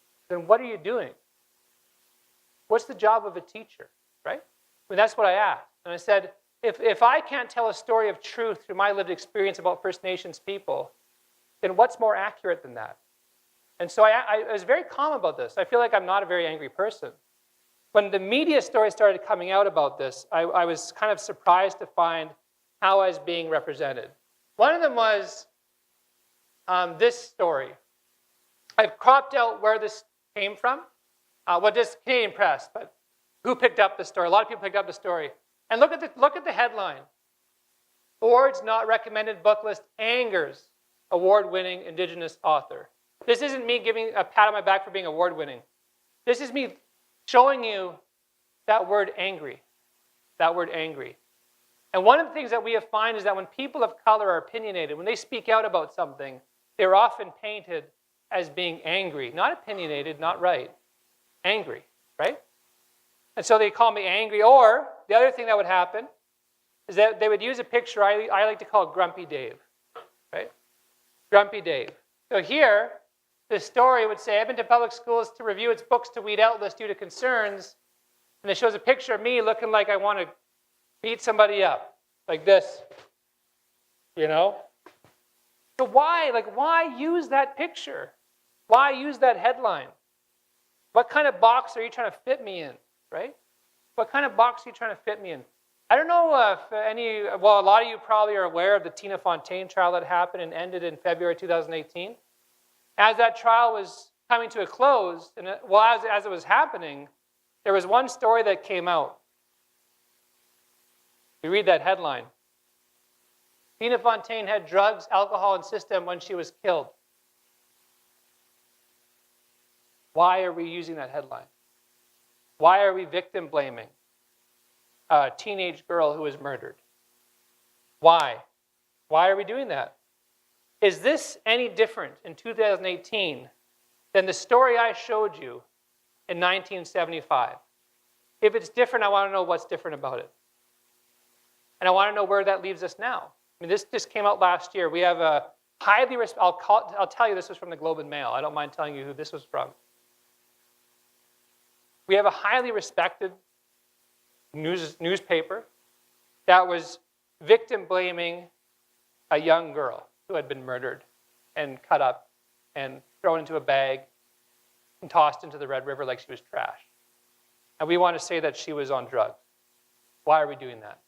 what are you doing? What's the job of a teacher, right? I mean, that's what I asked. And I said, if I can't tell a story of truth through my lived experience about First Nations people, then what's more accurate than that? And so I was very calm about this. I feel like I'm not a very angry person. When the media stories started coming out about this, I was kind of surprised to find how I was being represented. One of them was this story. I've cropped out where this came from. This Canadian Press, but who picked up the story? A lot of people picked up the story. And look at the headline. Awards Not Recommended Book List Angers Award-Winning Indigenous Author. This isn't me giving a pat on my back for being award-winning. This is me showing you that word angry. That word angry. And one of the things that we have found is that when people of color are opinionated, when they speak out about something, they're often painted as being angry. Not opinionated, not right. Angry, right? And so they call me angry. Or the other thing that would happen is that they would use a picture I like to call Grumpy Dave, right? Grumpy Dave. So here, the story would say Edmonton Public Schools to review its books to weed out list due to concerns. And it shows a picture of me looking like I want to beat somebody up, like this, you know? So why use that picture? Why use that headline? What kind of box are you trying to fit me in, right? What kind of box are you trying to fit me in? I don't know if a lot of you probably are aware of the Tina Fontaine trial that happened and ended in February 2018. As that trial was coming to a close, and as it was happening, there was one story that came out. You read that headline. Tina Fontaine had drugs, alcohol, and system when she was killed. Why are we using that headline? Why are we victim blaming a teenage girl who was murdered? Why? Why are we doing that? Is this any different in 2018 than the story I showed you in 1975? If it's different, I want to know what's different about it. And I want to know where that leaves us now. I mean, this just came out last year. We have a highly, I'll tell you this was from the Globe and Mail. I don't mind telling you who this was from. We have a highly respected newspaper that was victim blaming a young girl who had been murdered and cut up and thrown into a bag and tossed into the Red River like she was trash. And we want to say that she was on drugs. Why are we doing that,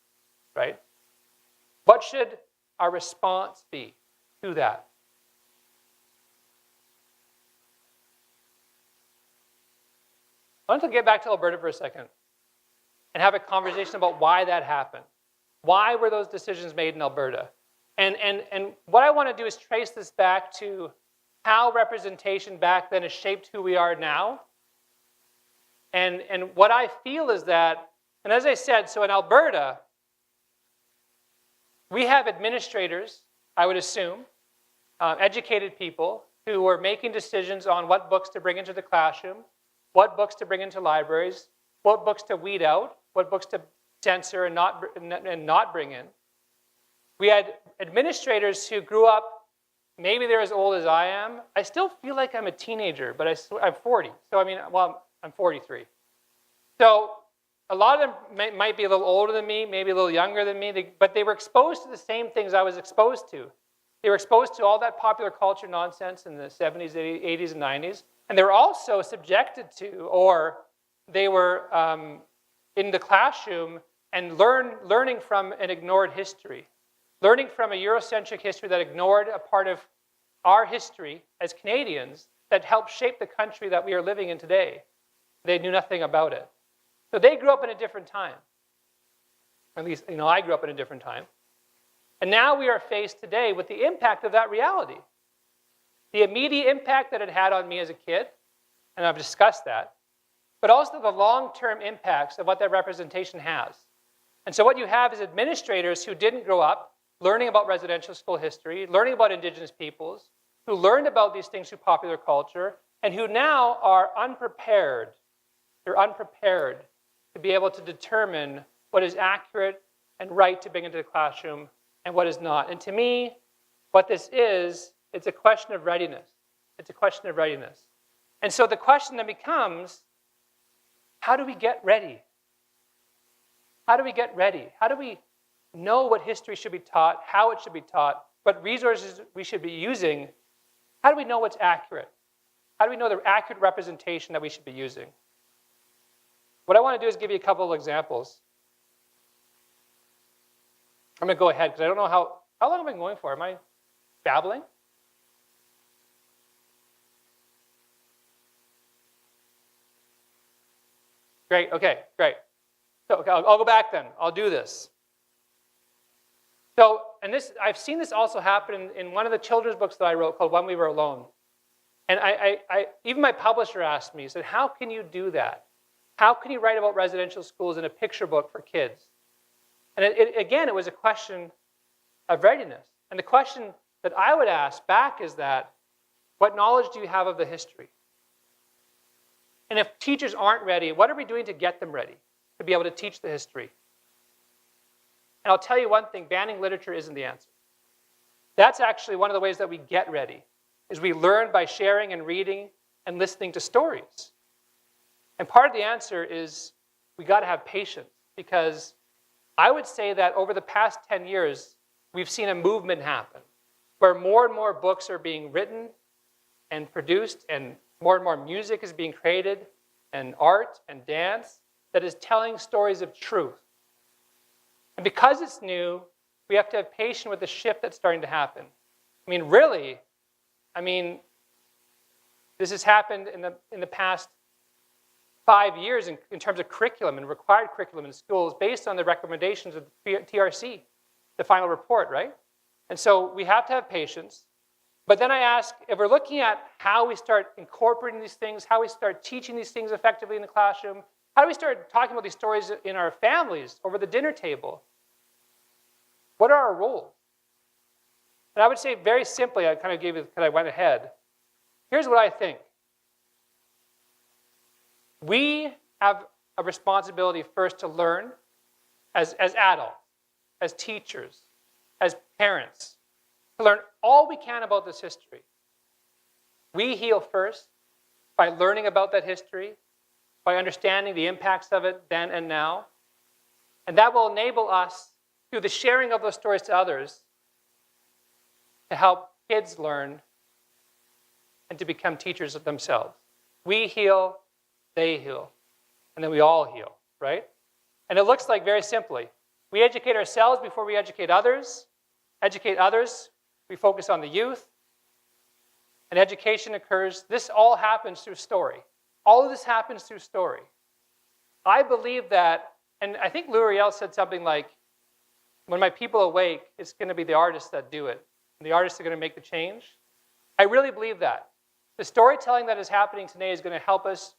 right? What should our response be to that? I want to get back to Alberta for a second and have a conversation about why that happened. Why were those decisions made in Alberta? And what I want to do is trace this back to how representation back then has shaped who we are now. And what I feel is that, and as I said, so in Alberta, we have administrators, I would assume, educated people who were making decisions on what books to bring into the classroom, what books to bring into libraries, what books to weed out, what books to censor and not bring in. We had administrators who grew up maybe they're as old as I am. I still feel like I'm a teenager, but I'm 40. So I mean, well, I'm 43. So a lot of them might be a little older than me, maybe a little younger than me, but they were exposed to the same things I was exposed to. They were exposed to all that popular culture nonsense in the 70s, 80s, and 90s. And they were also subjected to, or they were in the classroom and learning from an ignored history. Learning from a Eurocentric history that ignored a part of our history as Canadians that helped shape the country that we are living in today. They knew nothing about it. So they grew up in a different time. At least, I grew up in a different time. And now we are faced today with the impact of that reality. The immediate impact that it had on me as a kid, and I've discussed that, but also the long-term impacts of what that representation has. And so what you have is administrators who didn't grow up learning about residential school history, learning about Indigenous peoples, who learned about these things through popular culture, and who now are unprepared. They're unprepared to be able to determine what is accurate and right to bring into the classroom and what is not. And to me, what this is, it's a question of readiness. It's a question of readiness. And so the question then becomes, how do we get ready? How do we get ready? How do we know what history should be taught, how it should be taught, what resources we should be using? How do we know what's accurate? How do we know the accurate representation that we should be using? What I want to do is give you a couple of examples. I'm going to go ahead because I don't know how long am I going for? Am I babbling? Great, okay, great. So okay, I'll go back then. I'll do this. So, and this, I've seen this also happen in one of the children's books that I wrote called When We Were Alone. And even my publisher asked me, he said, how can you do that? How can you write about residential schools in a picture book for kids? And again, it was a question of readiness. And the question that I would ask back is that, what knowledge do you have of the history? And if teachers aren't ready, what are we doing to get them ready to be able to teach the history? And I'll tell you one thing, banning literature isn't the answer. That's actually one of the ways that we get ready, is we learn by sharing and reading and listening to stories. And part of the answer is we got to have patience, because I would say that over the past 10 years, we've seen a movement happen where more and more books are being written and produced, and more music is being created, and art and dance that is telling stories of truth. And because it's new, we have to have patience with the shift that's starting to happen. I mean, really, this has happened in the past 5 years in terms of curriculum and required curriculum in schools based on the recommendations of the TRC, the final report, right? And so we have to have patience. But then I ask, if we're looking at how we start incorporating these things, how we start teaching these things effectively in the classroom, how do we start talking about these stories in our families, over the dinner table? What are our roles? And I would say very simply, I kind of gave it because I went ahead. Here's what I think. We have a responsibility first to learn as adults, as teachers, as parents, to learn all we can about this history. We heal first by learning about that history, by understanding the impacts of it then and now. And that will enable us, through the sharing of those stories to others, to help kids learn and to become teachers of themselves. We heal, they heal, and then we all heal, right? And it looks like, very simply, we educate ourselves before we educate others. Educate others, we focus on the youth. And education occurs, this all happens through story. All of this happens through story. I believe that, and I think Lou Ariel said something like, when my people awake, it's going to be the artists that do it. And the artists are going to make the change. I really believe that. The storytelling that is happening today is going to help us,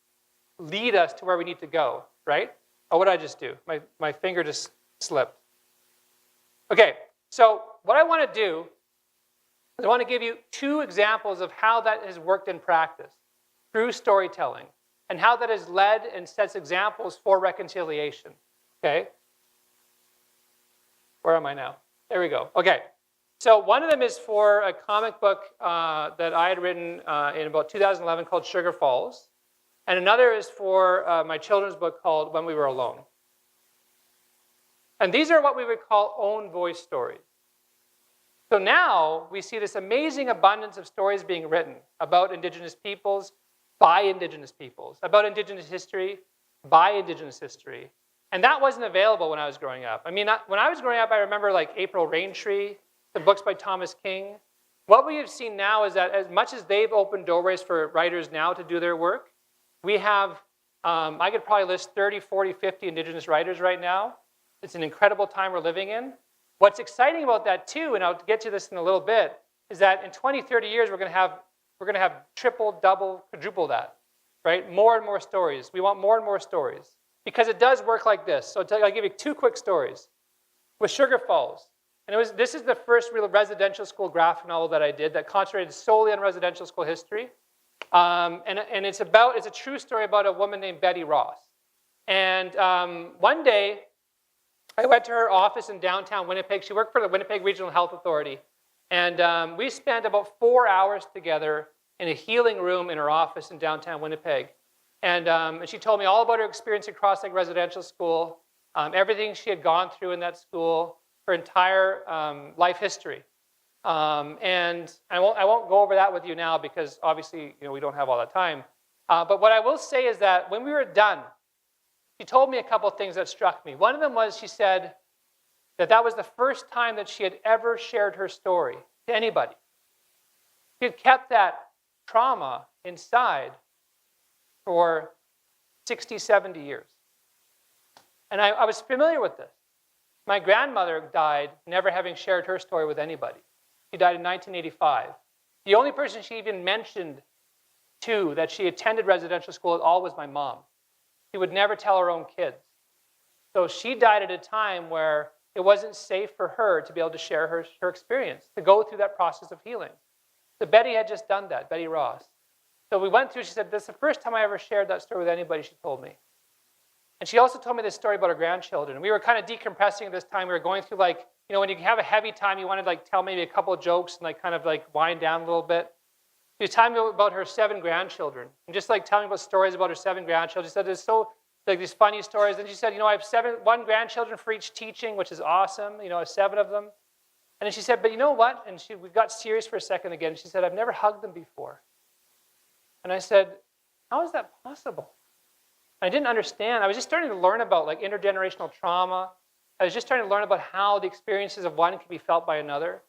lead us to where we need to go, right? Oh, what did I just do? My finger just slipped. Okay, so what I want to do is I want to give you 2 examples of how that has worked in practice through storytelling, and how that has led and sets examples for reconciliation, okay? Where am I now? There we go. Okay, So one of them is for a comic book that I had written in about 2011 called Sugar Falls. And another is for my children's book called When We Were Alone. And these are what we would call own voice stories. So now we see this amazing abundance of stories being written about Indigenous peoples by Indigenous peoples, about Indigenous history by Indigenous history. And that wasn't available when I was growing up. I mean, when I was growing up, I remember like April Raintree, the books by Thomas King. What we have seen now is that as much as they've opened doorways for writers now to do their work, we have, I could probably list 30, 40, 50 Indigenous writers right now. It's an incredible time we're living in. What's exciting about that too, and I'll get to this in a little bit, is that in 20, 30 years, we're going to have triple, double, quadruple that, right? More and more stories. We want more and more stories because it does work like this. So I'll give you 2 quick stories. With Sugar Falls, and this is the first real residential school graphic novel that I did that concentrated solely on residential school history. And it's a true story about a woman named Betty Ross. And one day, I went to her office in downtown Winnipeg. She worked for the Winnipeg Regional Health Authority. And we spent about 4 hours together in a healing room in her office in downtown Winnipeg. And she told me all about her experience at Cross Lake Residential School, everything she had gone through in that school, her entire life history. And I won't go over that with you now because obviously we don't have all that time. But what I will say is that when we were done, she told me a couple of things that struck me. One of them was she said that was the first time that she had ever shared her story to anybody. She had kept that trauma inside for 60, 70 years. And I was familiar with this. My grandmother died never having shared her story with anybody. She died in 1985. The only person she even mentioned to that she attended residential school at all was my mom. She would never tell her own kids. So she died at a time where it wasn't safe for her to be able to share her experience, to go through that process of healing. So Betty had just done that, Betty Ross. So we went through, she said, this is the first time I ever shared that story with anybody, she told me. And she also told me this story about her grandchildren. We were kind of decompressing at this time. We were going through when you have a heavy time, you want to tell maybe a couple of jokes and kind of wind down a little bit. She was telling me about her 7 grandchildren. And just telling me about stories about her 7 grandchildren. She said there's these funny stories. And she said, I have 1 grandchildren for each teaching, which is awesome. I have 7 of them. And then she said, but you know what? And we got serious for a second again. She said, I've never hugged them before. And I said, how is that possible? I didn't understand. I was just starting to learn about intergenerational trauma. I was just starting to learn about how the experiences of one can be felt by another,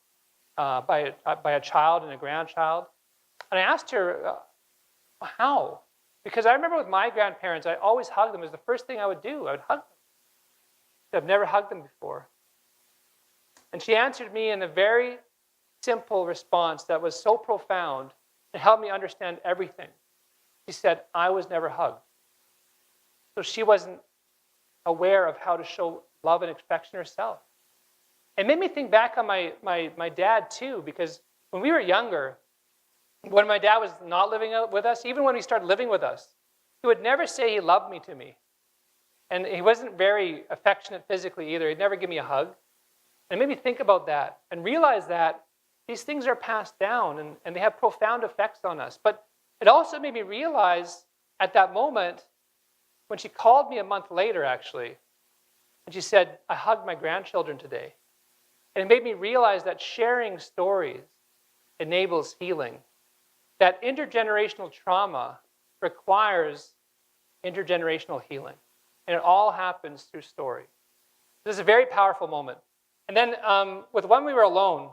by a child and a grandchild. And I asked her, how? Because I remember with my grandparents, I always hugged them. It was the first thing I would do. I would hug them. I've never hugged them before. And she answered me in a very simple response that was so profound. It helped me understand everything. She said, I was never hugged. So she wasn't aware of how to show love and affection herself. It made me think back on my dad too, because when we were younger, when my dad was not living with us, even when he started living with us, he would never say he loved me to me. And he wasn't very affectionate physically either. He'd never give me a hug. And it made me think about that and realize that these things are passed down and they have profound effects on us. But it also made me realize at that moment, when she called me a month later, actually, and she said, I hugged my grandchildren today. And it made me realize that sharing stories enables healing. That intergenerational trauma requires intergenerational healing. And it all happens through story. This is a very powerful moment. And then with When We Were Alone,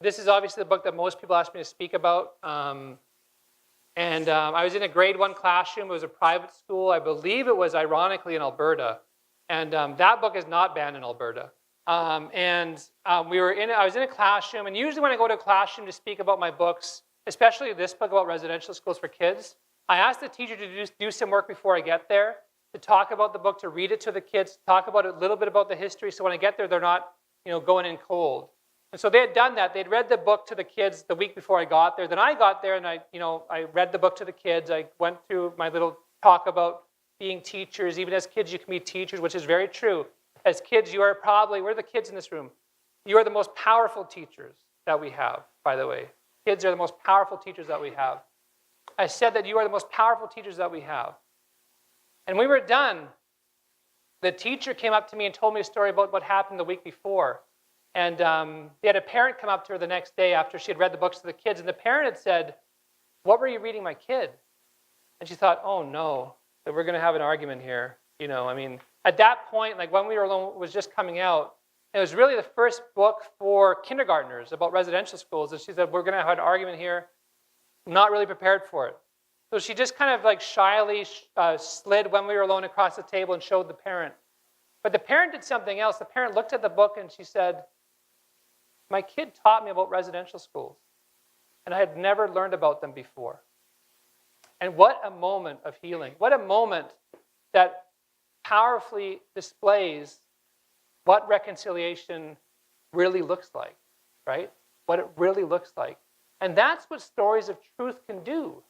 this is obviously the book that most people ask me to speak about. I was in a grade 1 classroom. It was a private school. I believe it was ironically in Alberta. And that book is not banned in Alberta. I was in a classroom, and usually when I go to a classroom to speak about my books, especially this book about residential schools for kids, I ask the teacher to do some work before I get there, to talk about the book, to read it to the kids, talk about a little bit about the history, so when I get there, they're not going in cold. And so they had done that. They'd read the book to the kids the week before I got there. Then I got there and I read the book to the kids. I went through my little talk about being teachers. Even as kids, you can be teachers, which is very true. as kids, you are probably, we're the kids in this room, you are the most powerful teachers that we have, by the way. Kids are the most powerful teachers that we have. I said that you are the most powerful teachers that we have. And when we were done, the teacher came up to me and told me a story about what happened the week before. And they had a parent come up to her the next day after she had read the books to the kids. And the parent had said, "What were you reading my kid?" And she thought, "Oh no, that we're going to have an argument here." You know, I mean, at that point, like When We Were Alone was just coming out. It was really the first book for kindergartners about residential schools. And she said, "We're going to have an argument here." I'm not really prepared for it. So she just kind of like shyly slid When We Were Alone across the table and showed the parent. But the parent did something else. The parent looked at the book and she said, "My kid taught me about residential schools, and I had never learned about them before." And what a moment of healing. What a moment that powerfully displays what reconciliation really looks like, right? What it really looks like. And that's what stories of truth can do.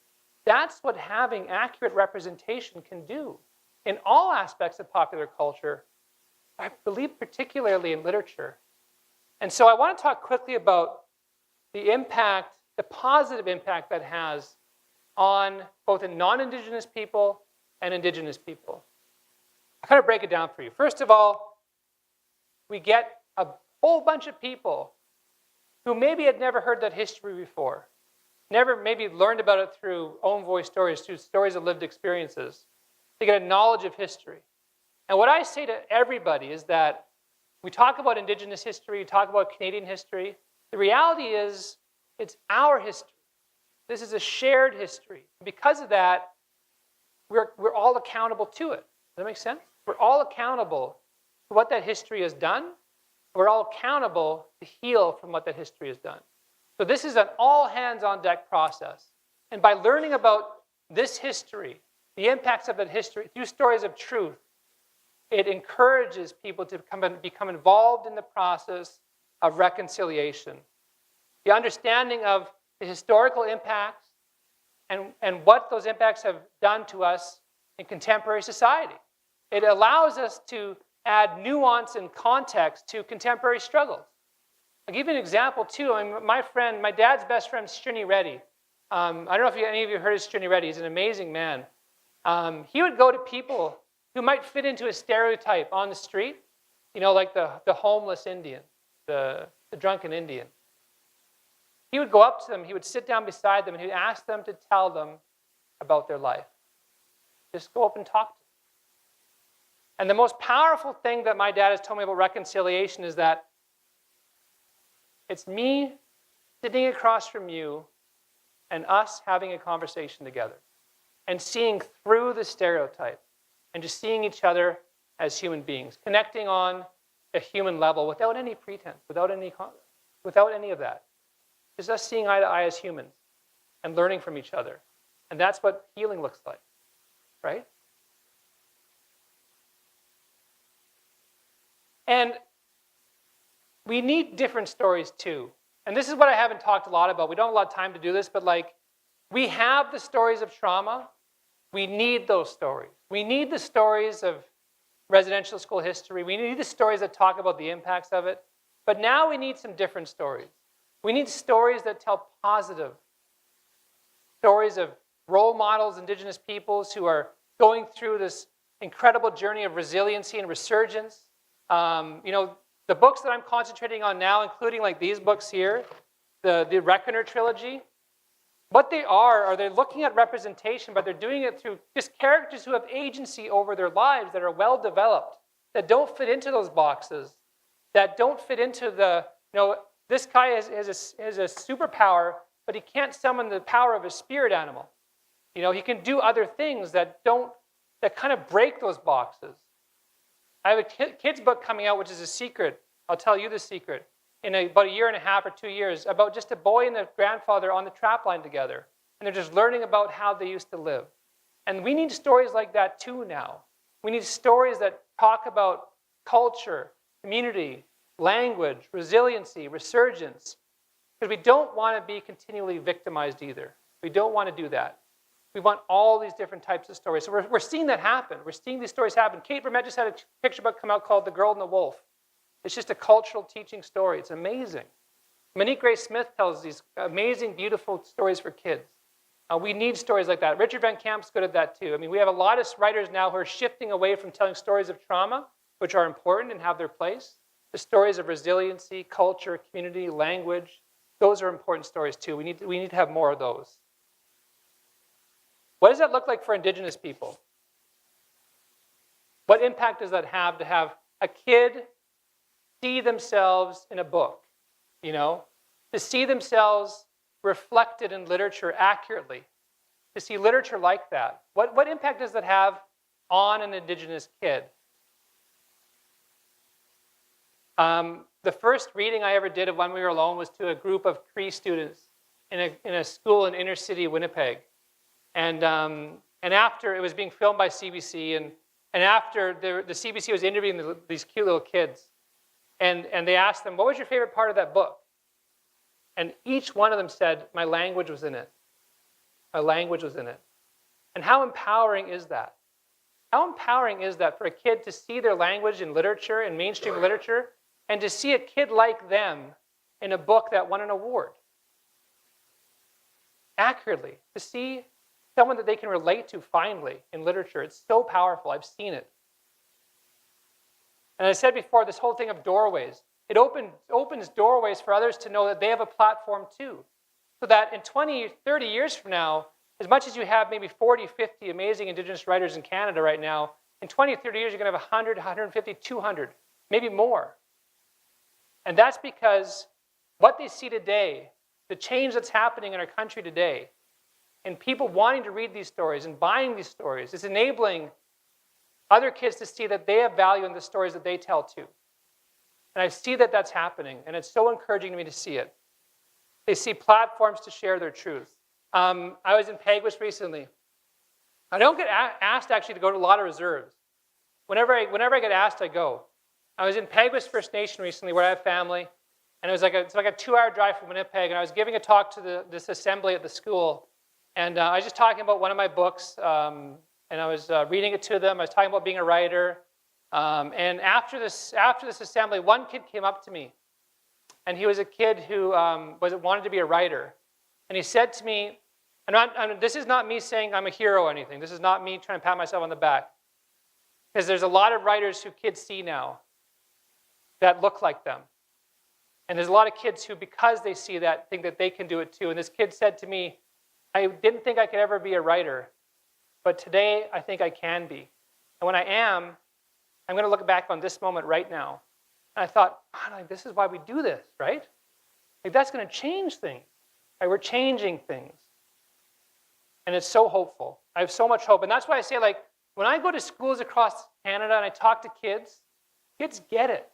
That's what having accurate representation can do in all aspects of popular culture, I believe particularly in literature. And so I want to talk quickly about the impact, the positive impact that has on both non-Indigenous people and Indigenous people. I'll kind of break it down for you. First of all, we get a whole bunch of people who maybe had never heard that history before, never maybe learned about it through own voice stories, through stories of lived experiences. They get a knowledge of history. And what I say to everybody is that we talk about Indigenous history, we talk about Canadian history. The reality is it's our history. This is a shared history. Because of that, we're all accountable to it. Does that make sense? We're all accountable for what that history has done. We're all accountable to heal from what that history has done. So this is an all hands on deck process. And by learning about this history, the impacts of that history through stories of truth, it encourages people to become involved in the process of reconciliation. The understanding of the historical impacts and what those impacts have done to us in contemporary society. It allows us to add nuance and context to contemporary struggles. I'll give you an example too. I mean, my dad's best friend, Srini Reddy. I don't know if any of you heard of Srini Reddy. He's an amazing man. He would go to people who might fit into a stereotype on the street, you know, like the homeless Indian, the drunken Indian. He would go up to them, he would sit down beside them, and he'd ask them to tell them about their life. Just go up and talk to them. And the most powerful thing that my dad has told me about reconciliation is that it's me sitting across from you and us having a conversation together and seeing through the stereotype and just seeing each other as human beings, connecting on a human level without any pretense, without any of that. Just us seeing eye to eye as humans and learning from each other. And that's what healing looks like, right? And we need different stories too. And this is what I haven't talked a lot about. We don't have a lot of time to do this, but like, we have the stories of trauma. We need those stories. We need the stories of residential school history. We need the stories that talk about the impacts of it. But now we need some different stories. We need stories that tell positive stories of role models, Indigenous peoples who are going through this incredible journey of resiliency and resurgence. You know, the books that I'm concentrating on now, including like these books here, the Reckoner trilogy, what they are they're looking at representation, but they're doing it through just characters who have agency over their lives, that are well developed, that don't fit into those boxes, that don't fit into the, you know, this guy has a superpower, but he can't summon the power of a spirit animal. You know, he can do other things that kind of break those boxes. I have a kid's book coming out, which is a secret. I'll tell you the secret. In about a year and a half or 2 years, about just a boy and a grandfather on the trap line together. And they're just learning about how they used to live. And we need stories like that too now. We need stories that talk about culture, community, language, resiliency, resurgence. Because we don't want to be continually victimized either. We don't want to do that. We want all these different types of stories. So we're seeing that happen. We're seeing these stories happen. Kate Vermette just had a picture book come out called The Girl and the Wolf. It's just a cultural teaching story. It's amazing. Monique Grace Smith tells these amazing, beautiful stories for kids. We need stories like that. Richard Van Camp's good at that too. I mean, we have a lot of writers now who are shifting away from telling stories of trauma, which are important and have their place. The stories of resiliency, culture, community, language, those are important stories too. We need to have more of those. What does that look like for Indigenous people? What impact does that have to have a kid see themselves in a book, you know? To see themselves reflected in literature accurately, to see literature like that. What impact does that have on an Indigenous kid? The first reading I ever did of When We Were Alone was to a group of Cree students in a school in inner city Winnipeg. And after, it was being filmed by CBC, and after the CBC was interviewing these cute little kids, and they asked them, what was your favorite part of that book? And each one of them said, my language was in it. My language was in it. And how empowering is that? How empowering is that for a kid to see their language in literature, in mainstream literature, and to see a kid like them in a book that won an award? Accurately, to see someone that they can relate to finally in literature. It's so powerful. I've seen it. And I said before, this whole thing of doorways. It opens doorways for others to know that they have a platform too. So that in 20, 30 years from now, as much as you have maybe 40, 50 amazing Indigenous writers in Canada right now, in 20, 30 years, you're going to have 100, 150, 200, maybe more. And that's because what they see today, the change that's happening in our country today, and people wanting to read these stories and buying these stories, is enabling other kids to see that they have value in the stories that they tell too. And I see that that's happening, and it's so encouraging to me to see it. They see platforms to share their truth. I was in Peguis recently. I don't get asked actually to go to a lot of reserves. Whenever I get asked, I go. I was in Peguis First Nation recently, where I have family, and it's like a 2-hour drive from Winnipeg, and I was giving a talk to this assembly at the school, and I was just talking about one of my books, and I was reading it to them. I was talking about being a writer. And after this assembly, one kid came up to me, and he was a kid who wanted to be a writer. And he said to me, this is not me saying I'm a hero or anything. This is not me trying to pat myself on the back. Because there's a lot of writers who kids see now that look like them. And there's a lot of kids who, because they see that, think that they can do it too. And this kid said to me, I didn't think I could ever be a writer, but today I think I can be. And when I am, I'm going to look back on this moment right now. And I thought, this is why we do this, right? Like, that's going to change things. Like, we're changing things. And it's so hopeful. I have so much hope. And that's why I say, like, when I go to schools across Canada and I talk to kids, kids get it.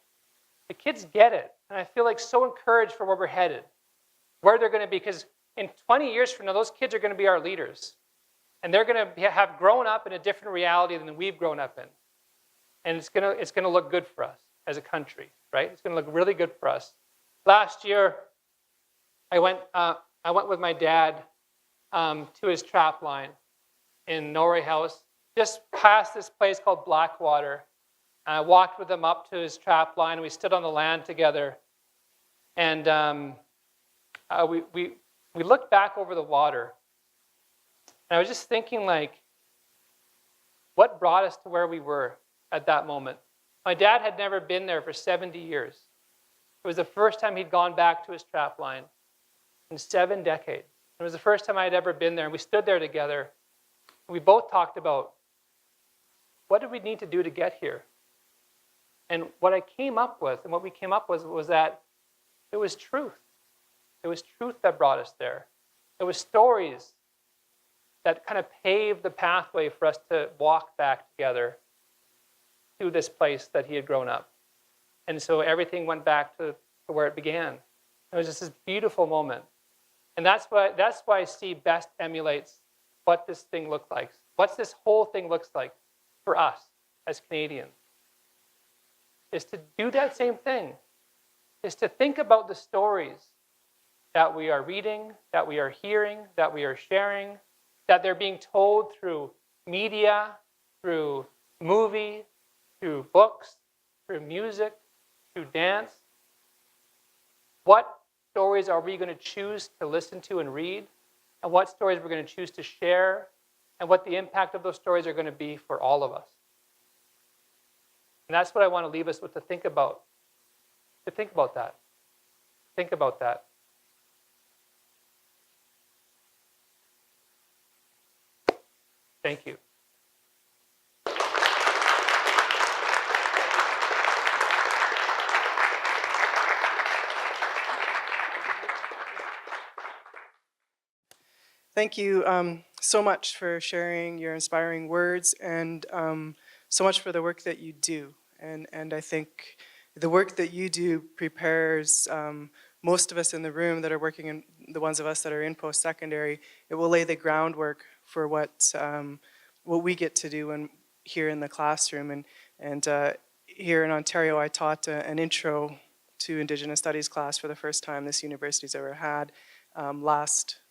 The kids get it. And I feel like so encouraged for where we're headed, where they're going to be. Because in 20 years from now, those kids are going to be our leaders. And they're going to have grown up in a different reality than we've grown up in. And it's going to look good for us as a country, right? It's going to look really good for us. Last year, I went with my dad to his trap line in Norway House, just past this place called Blackwater. I walked with him up to his trap line, and we stood on the land together. And we looked back over the water. And I was just thinking, like, what brought us to where we were at that moment? My dad had never been there for 70 years. It was the first time he'd gone back to his trap line in 7 decades. It was the first time I had ever been there, and we stood there together. And we both talked about, what did we need to do to get here? And what I came up with, and what we came up with, was that it was truth. It was truth that brought us there. It was stories that kind of paved the pathway for us to walk back together to this place that he had grown up. And so everything went back to where it began. It was just this beautiful moment. And that's why I see best emulates what this thing looked like. What this whole thing looks like for us as Canadians. Is to do that same thing. Is to think about the stories that we are reading, that we are hearing, that we are sharing, that they're being told through media, through movie, through books, through music, through dance. What stories are we going to choose to listen to and read, and what stories we're going to choose to share, and what the impact of those stories are going to be for all of us. And that's what I want to leave us with, to think about. To think about that. Think about that. Thank you. Thank you so much for sharing your inspiring words, and so much for the work that you do. And I think the work that you do prepares most of us in the room that are working, in the ones of us that are in post-secondary. It will lay the groundwork for what we get to do here in the classroom. And here in Ontario, I taught an intro to Indigenous Studies class for the first time this university's ever had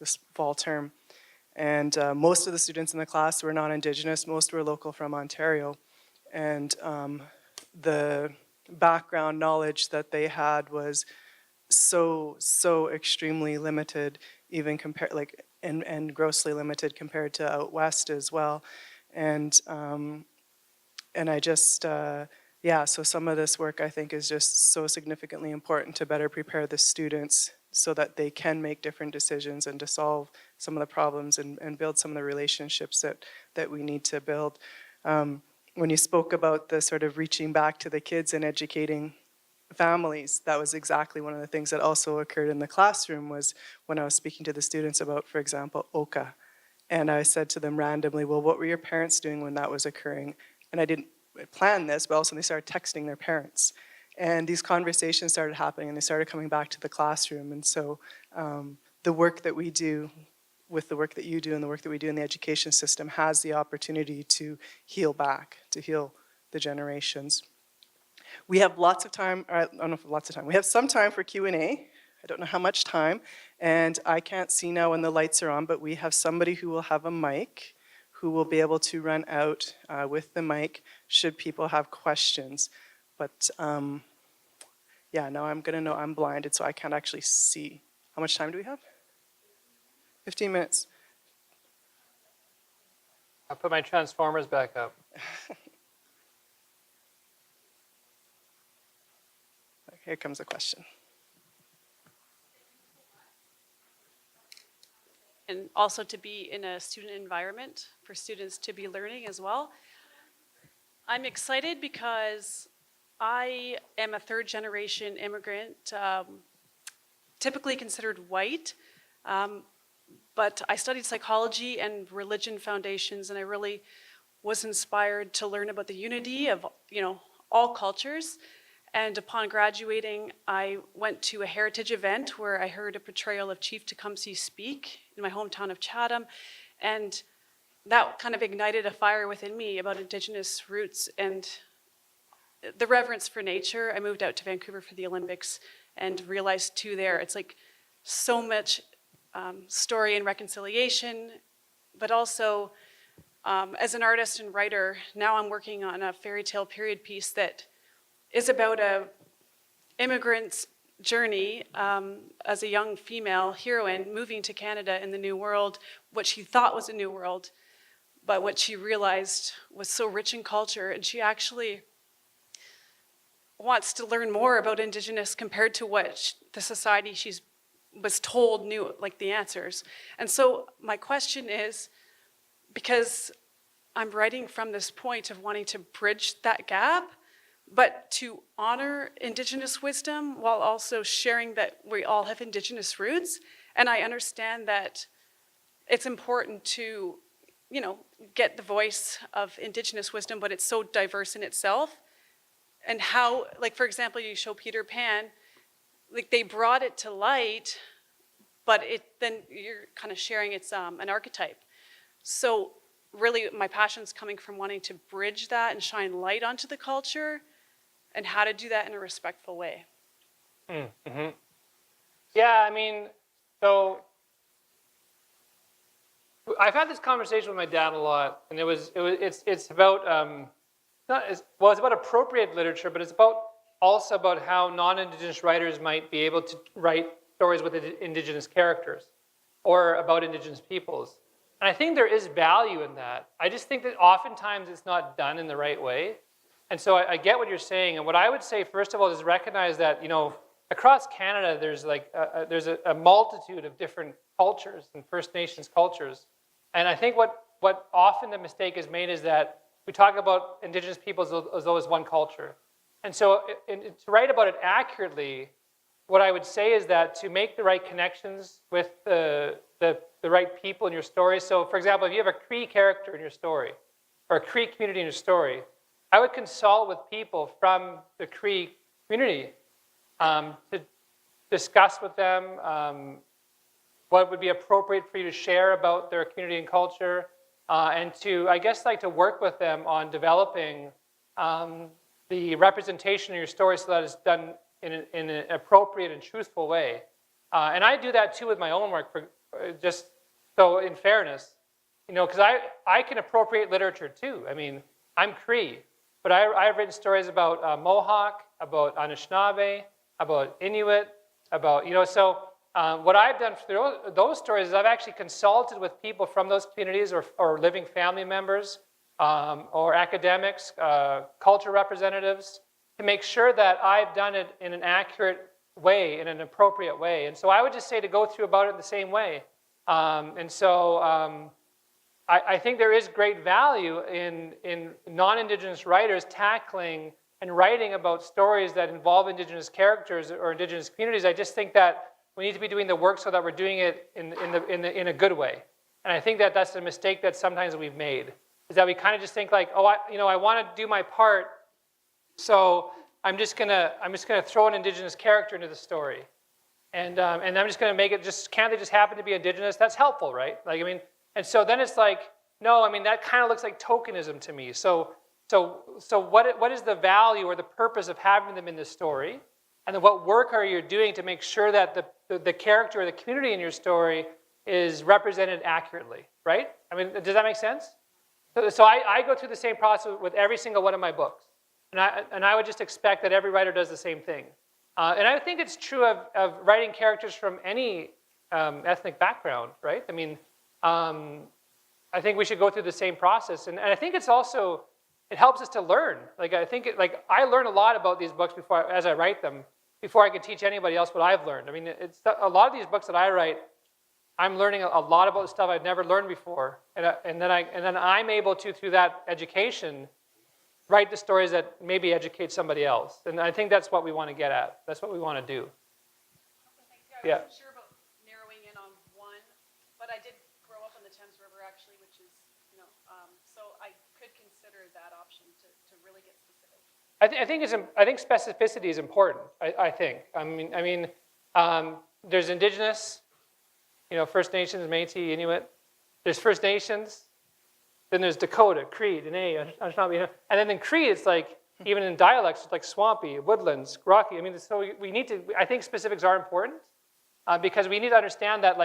this fall term. And most of the students in the class were non-Indigenous, most were local from Ontario. And the background knowledge that they had was so extremely limited, even compared, and grossly limited compared to out west as well. And I just, so some of this work I think is just so significantly important to better prepare the students so that they can make different decisions and to solve some of the problems and build some of the relationships that we need to build. When you spoke about the sort of reaching back to the kids and educating families, that was exactly one of the things that also occurred in the classroom, was when I was speaking to the students about, for example, Oka. And I said to them randomly, well, what were your parents doing when that was occurring? And I didn't plan this, but also they started texting their parents. And these conversations started happening, and they started coming back to the classroom. And so the work that we do, with the work that you do and the work that we do in the education system, has the opportunity to heal back, to heal the generations. We have lots of time, I don't know if lots of time, we have some time for Q&A. I don't know how much time, and I can't see now when the lights are on, but we have somebody who will have a mic, who will be able to run out with the mic should people have questions. But yeah, now I'm gonna know I'm blinded, so I can't actually see. How much time do we have? 15 minutes. I'll put my transformers back up. Here comes a question. And also to be in a student environment for students to be learning as well. I'm excited because I am a third generation immigrant, typically considered white, but I studied psychology and religion foundations, and I really was inspired to learn about the unity of, all cultures. And upon graduating, I went to a heritage event where I heard a portrayal of Chief Tecumseh speak in my hometown of Chatham, and that kind of ignited a fire within me about Indigenous roots and the reverence for nature. I moved out to Vancouver for the Olympics and realized too there, it's like so much story and reconciliation, but also as an artist and writer, now I'm working on a fairy tale period piece that is about a immigrant's journey as a young female heroine moving to Canada in the New World, what she thought was a new world, but what she realized was so rich in culture, and she actually wants to learn more about Indigenous compared to what the society she's was told knew, like the answers. And so my question is, because I'm writing from this point of wanting to bridge that gap, but to honor Indigenous wisdom while also sharing that we all have Indigenous roots. And I understand that it's important to, get the voice of Indigenous wisdom, but it's so diverse in itself. And how, like, for example, you show Peter Pan, like they brought it to light, but then you're kind of sharing it's an archetype. So really my passion's coming from wanting to bridge that and shine light onto the culture, and how to do that in a respectful way. Yeah, so I've had this conversation with my dad a lot, and it's about it's about appropriate literature, but it's also about how non-Indigenous writers might be able to write stories with Indigenous characters or about Indigenous peoples. And I think there is value in that. I just think that oftentimes it's not done in the right way. And so I get what you're saying. And what I would say, first of all, is recognize that, across Canada, there's there's a multitude of different cultures and First Nations cultures. And I think what often the mistake is made is that we talk about Indigenous peoples as though it's one culture. And so to write about it accurately, what I would say is that to make the right connections with the right people in your story. So for example, if you have a Cree character in your story, or a Cree community in your story, I would consult with people from the Cree community to discuss with them what would be appropriate for you to share about their community and culture, and to, I guess, to work with them on developing the representation of your story so that it's done in an appropriate and truthful way. And I do that too with my own work, just so in fairness, because I can appropriate literature too. I mean, I'm Cree, but I've written stories about Mohawk, about Anishinaabe, about Inuit, about, so what I've done through those stories is I've actually consulted with people from those communities or living family members or academics, culture representatives, to make sure that I've done it in an accurate way, in an appropriate way. And so I would just say to go through about it the same way. I think there is great value in non-Indigenous writers tackling and writing about stories that involve Indigenous characters or Indigenous communities. I just think that we need to be doing the work so that we're doing it in a good way. And I think that that's a mistake that sometimes we've made, is that we kind of just think like, oh, I want to do my part, so I'm just gonna throw an Indigenous character into the story, and I'm just gonna make it can't they just happen to be Indigenous? That's helpful, right? And so then it's like, no, that kind of looks like tokenism to me. So what is the value or the purpose of having them in this story? And then what work are you doing to make sure that the character or the community in your story is represented accurately, right? Does that make sense? So I go through the same process with every single one of my books. And I would just expect that every writer does the same thing. And I think it's true of writing characters from any ethnic background, right? I think we should go through the same process. And I think it helps us to learn. I learn a lot about these books as I write them, before I can teach anybody else what I've learned. It's a lot of these books that I write, I'm learning a lot about stuff I've never learned before. And then I'm able to, through that education, write the stories that maybe educate somebody else. And I think that's what we want to get at. That's what we want to do. I wasn't sure about narrowing in on one, but I did grow up on the Thames River, actually, which is, so I could consider that option to really get specific. I think specificity is important. I think. There's Indigenous, First Nations, Métis, Inuit. There's First Nations. Then there's Dakota, Cree, Dene, Anishinaabe, and then in Cree, it's like, even in dialects, it's like swampy, woodlands, rocky. So we need to, I think specifics are important because we need to understand that,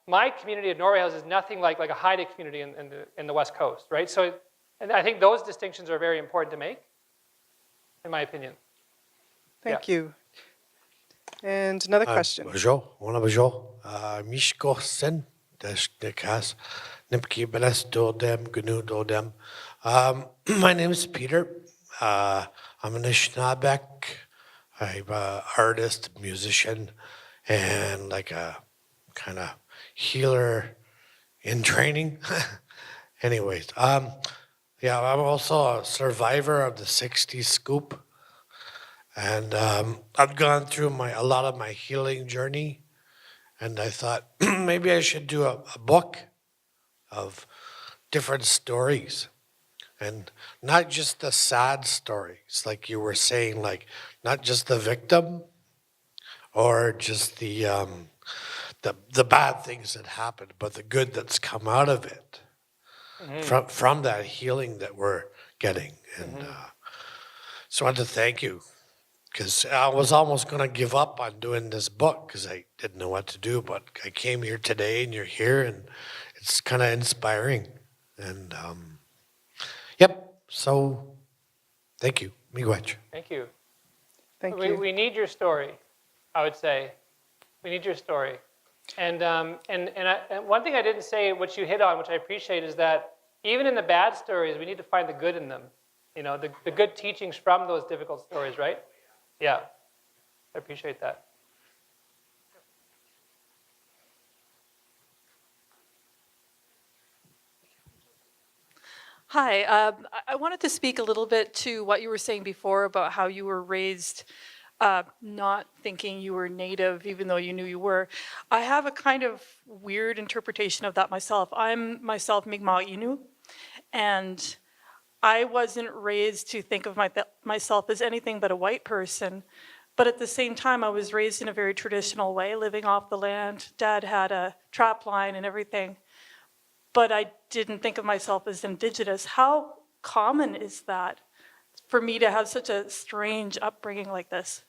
my community at Norway House is nothing like a Haida community in the West Coast, right? So, and I think those distinctions are very important to make, in my opinion. Thank you. And another question. Bonjour, Mishko Sen, Deskas, Nipki Beles Dodem, Gnu Dodem. My name is Peter. I'm an Anishinaabe. I'm an artist, musician, and like a kind of healer in training. Anyways, I'm also a survivor of the 60s scoop. And I've gone through a lot of my healing journey, and I thought maybe I should do a book of different stories, and not just the sad stories, like you were saying, not just the victim, or just the bad things that happened, but the good that's come out of it, from that healing that we're getting. And so I wanted to thank you. Because I was almost going to give up on doing this book because I didn't know what to do. But I came here today and you're here, and it's kind of inspiring. And yep, so thank you. Miigwech. Thank you. Thank we, you. we need your story, I would say. We need your story. And one thing I didn't say, which you hit on, which I appreciate, is that even in the bad stories, we need to find the good in them. You know, the good teachings from those difficult stories, right? Yeah, I appreciate that. Hi, I wanted to speak a little bit to what you were saying before about how you were raised not thinking you were Native, even though you knew you were. I have a kind of weird interpretation of that myself. I'm myself Mi'kmaq Innu, and I wasn't raised to think of myself as anything but a white person. But at the same time, I was raised in a very traditional way, living off the land. Dad had a trap line and everything. But I didn't think of myself as Indigenous. How common is that for me to have such a strange upbringing like this?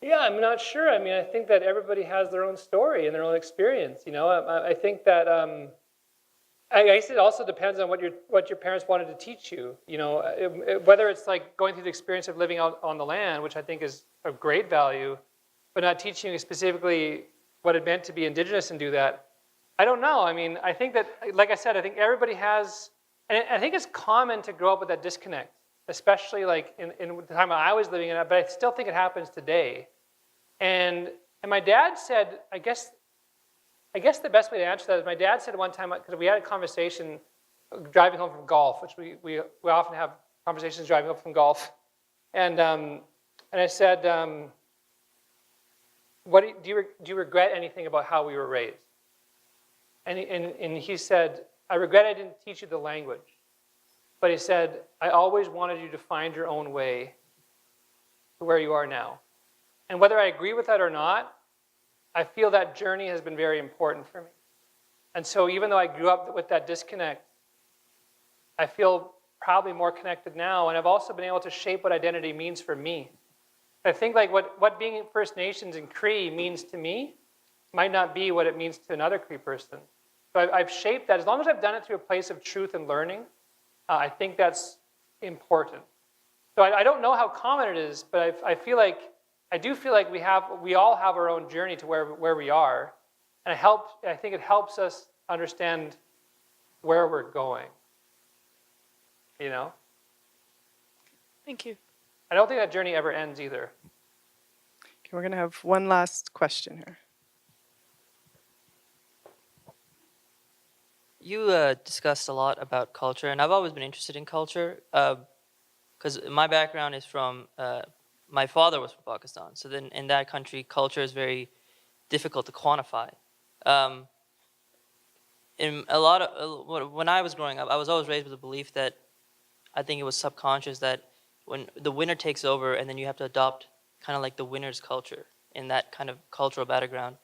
Yeah, I'm not sure. I mean, I think that everybody has their own story and their own experience. You know, I think that I guess it also depends on what your parents wanted to teach you. You know, whether it's like going through the experience of living out on the land, which I think is of great value, but not teaching you specifically what it meant to be Indigenous and do that. I don't know. I mean, I think that, like I said, I think everybody has, and I think it's common to grow up with that disconnect, especially like in the time I was living in it, but I still think it happens today. And my dad said, I guess the best way to answer that is my dad said one time, because we had a conversation driving home from golf, which we often have conversations driving home from golf. And I said, do you regret anything about how we were raised? And he said, I regret I didn't teach you the language. But he said, I always wanted you to find your own way to where you are now. And whether I agree with that or not, I feel that journey has been very important for me. And so even though I grew up with that disconnect, I feel probably more connected now. And I've also been able to shape what identity means for me. I think like what being First Nations and Cree means to me might not be what it means to another Cree person. So I've shaped that. As long as I've done it through a place of truth and learning, I think that's important. So I don't know how common it is, but I do feel like we all have our own journey to where we are, and I think it helps us understand where we're going. You know? Thank you. I don't think that journey ever ends either. Okay, we're going to have one last question here. You discussed a lot about culture, and I've always been interested in culture because my background is from, my father was from Pakistan. So then in that country, culture is very difficult to quantify. In a lot of, when I was growing up, I was always raised with the belief that, I think it was subconscious, that when the winner takes over and then you have to adopt kind of like the winner's culture in that kind of cultural background.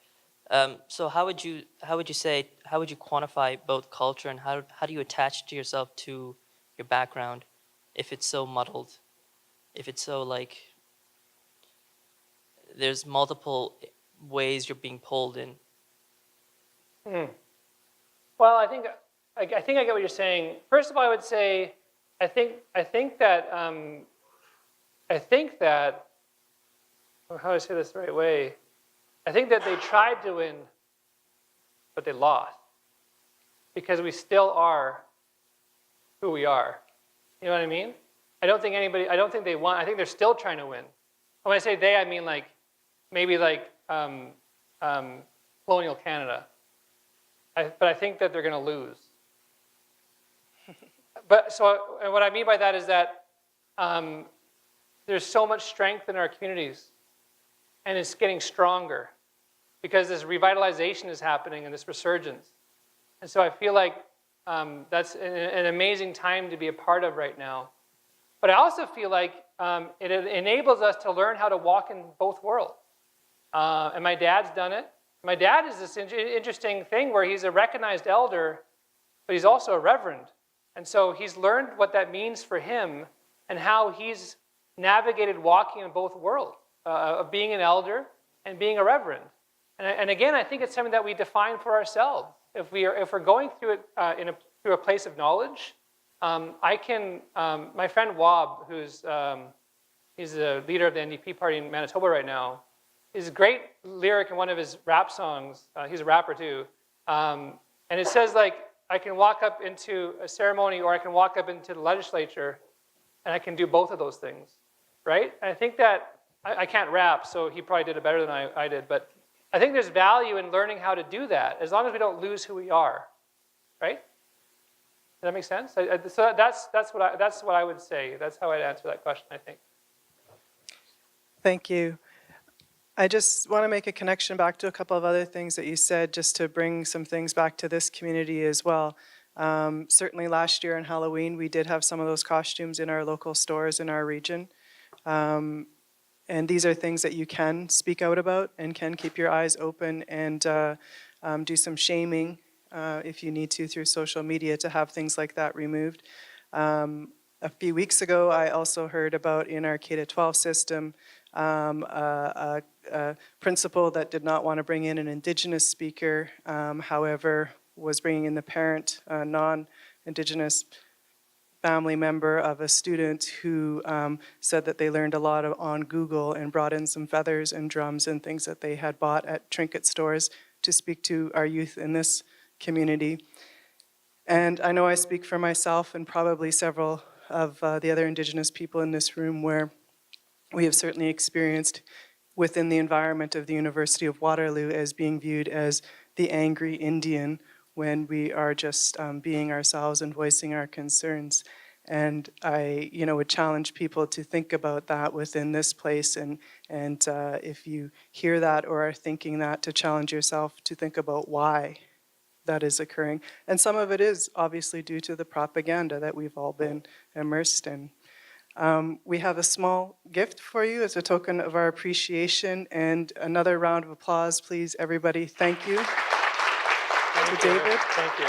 So how would you quantify both culture, and how do you attach to yourself to your background if it's so muddled, if it's so like there's multiple ways you're being pulled in? Well, I think I get what you're saying. First of all, I would say I think that how do I say this the right way? I think that they tried to win, but they lost, because we still are who we are. You know what I mean? I don't think they won. I think they're still trying to win. And when I say they, I mean like maybe like colonial Canada. But I think that they're going to lose. And what I mean by that is that there's so much strength in our communities, and it's getting stronger because this revitalization is happening and this resurgence. And so I feel like that's an amazing time to be a part of right now. But I also feel like it enables us to learn how to walk in both worlds. And my dad's done it. My dad is this interesting thing where he's a recognized elder, but he's also a reverend. And so he's learned what that means for him and how he's navigated walking in both worlds, of being an elder and being a reverend. And again, I think it's something that we define for ourselves. if we're going through it through a place of knowledge, my friend Wab, he's a leader of the NDP party in Manitoba right now, is a great lyric in one of his rap songs. He's a rapper too. And it says like, I can walk up into a ceremony or I can walk up into the legislature and I can do both of those things, right? And I think that, I can't rap, so he probably did it better than I did, but I think there's value in learning how to do that, as long as we don't lose who we are, right? Does that make sense? So that's what I would say. That's how I'd answer that question, I think. Thank you. I just want to make a connection back to a couple of other things that you said, just to bring some things back to this community as well. Certainly last year on Halloween, we did have some of those costumes in our local stores in our region. And these are things that you can speak out about and can keep your eyes open and do some shaming if you need to through social media to have things like that removed. A few weeks ago, I also heard about in our K-12 system a principal that did not want to bring in an Indigenous speaker, however, was bringing in the parent, non-Indigenous family member of a student who said that they learned a lot on Google and brought in some feathers and drums and things that they had bought at trinket stores to speak to our youth in this community. And I know I speak for myself and probably several of the other Indigenous people in this room where we have certainly experienced within the environment of the University of Waterloo as being viewed as the angry Indian when we are just being ourselves and voicing our concerns. And I, would challenge people to think about that within this place, and if you hear that or are thinking that, to challenge yourself to think about why that is occurring. And some of it is obviously due to the propaganda that we've all been immersed in. We have a small gift for you as a token of our appreciation, and another round of applause, please, everybody. Thank you. To David. Thank you.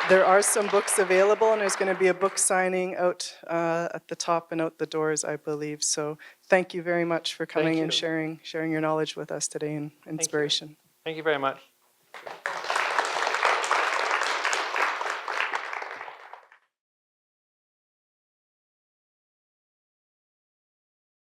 There are some books available, and there's going to be a book signing out at the top and out the doors, I believe. So thank you very much for coming and sharing your knowledge with us today and inspiration. Thank you very much.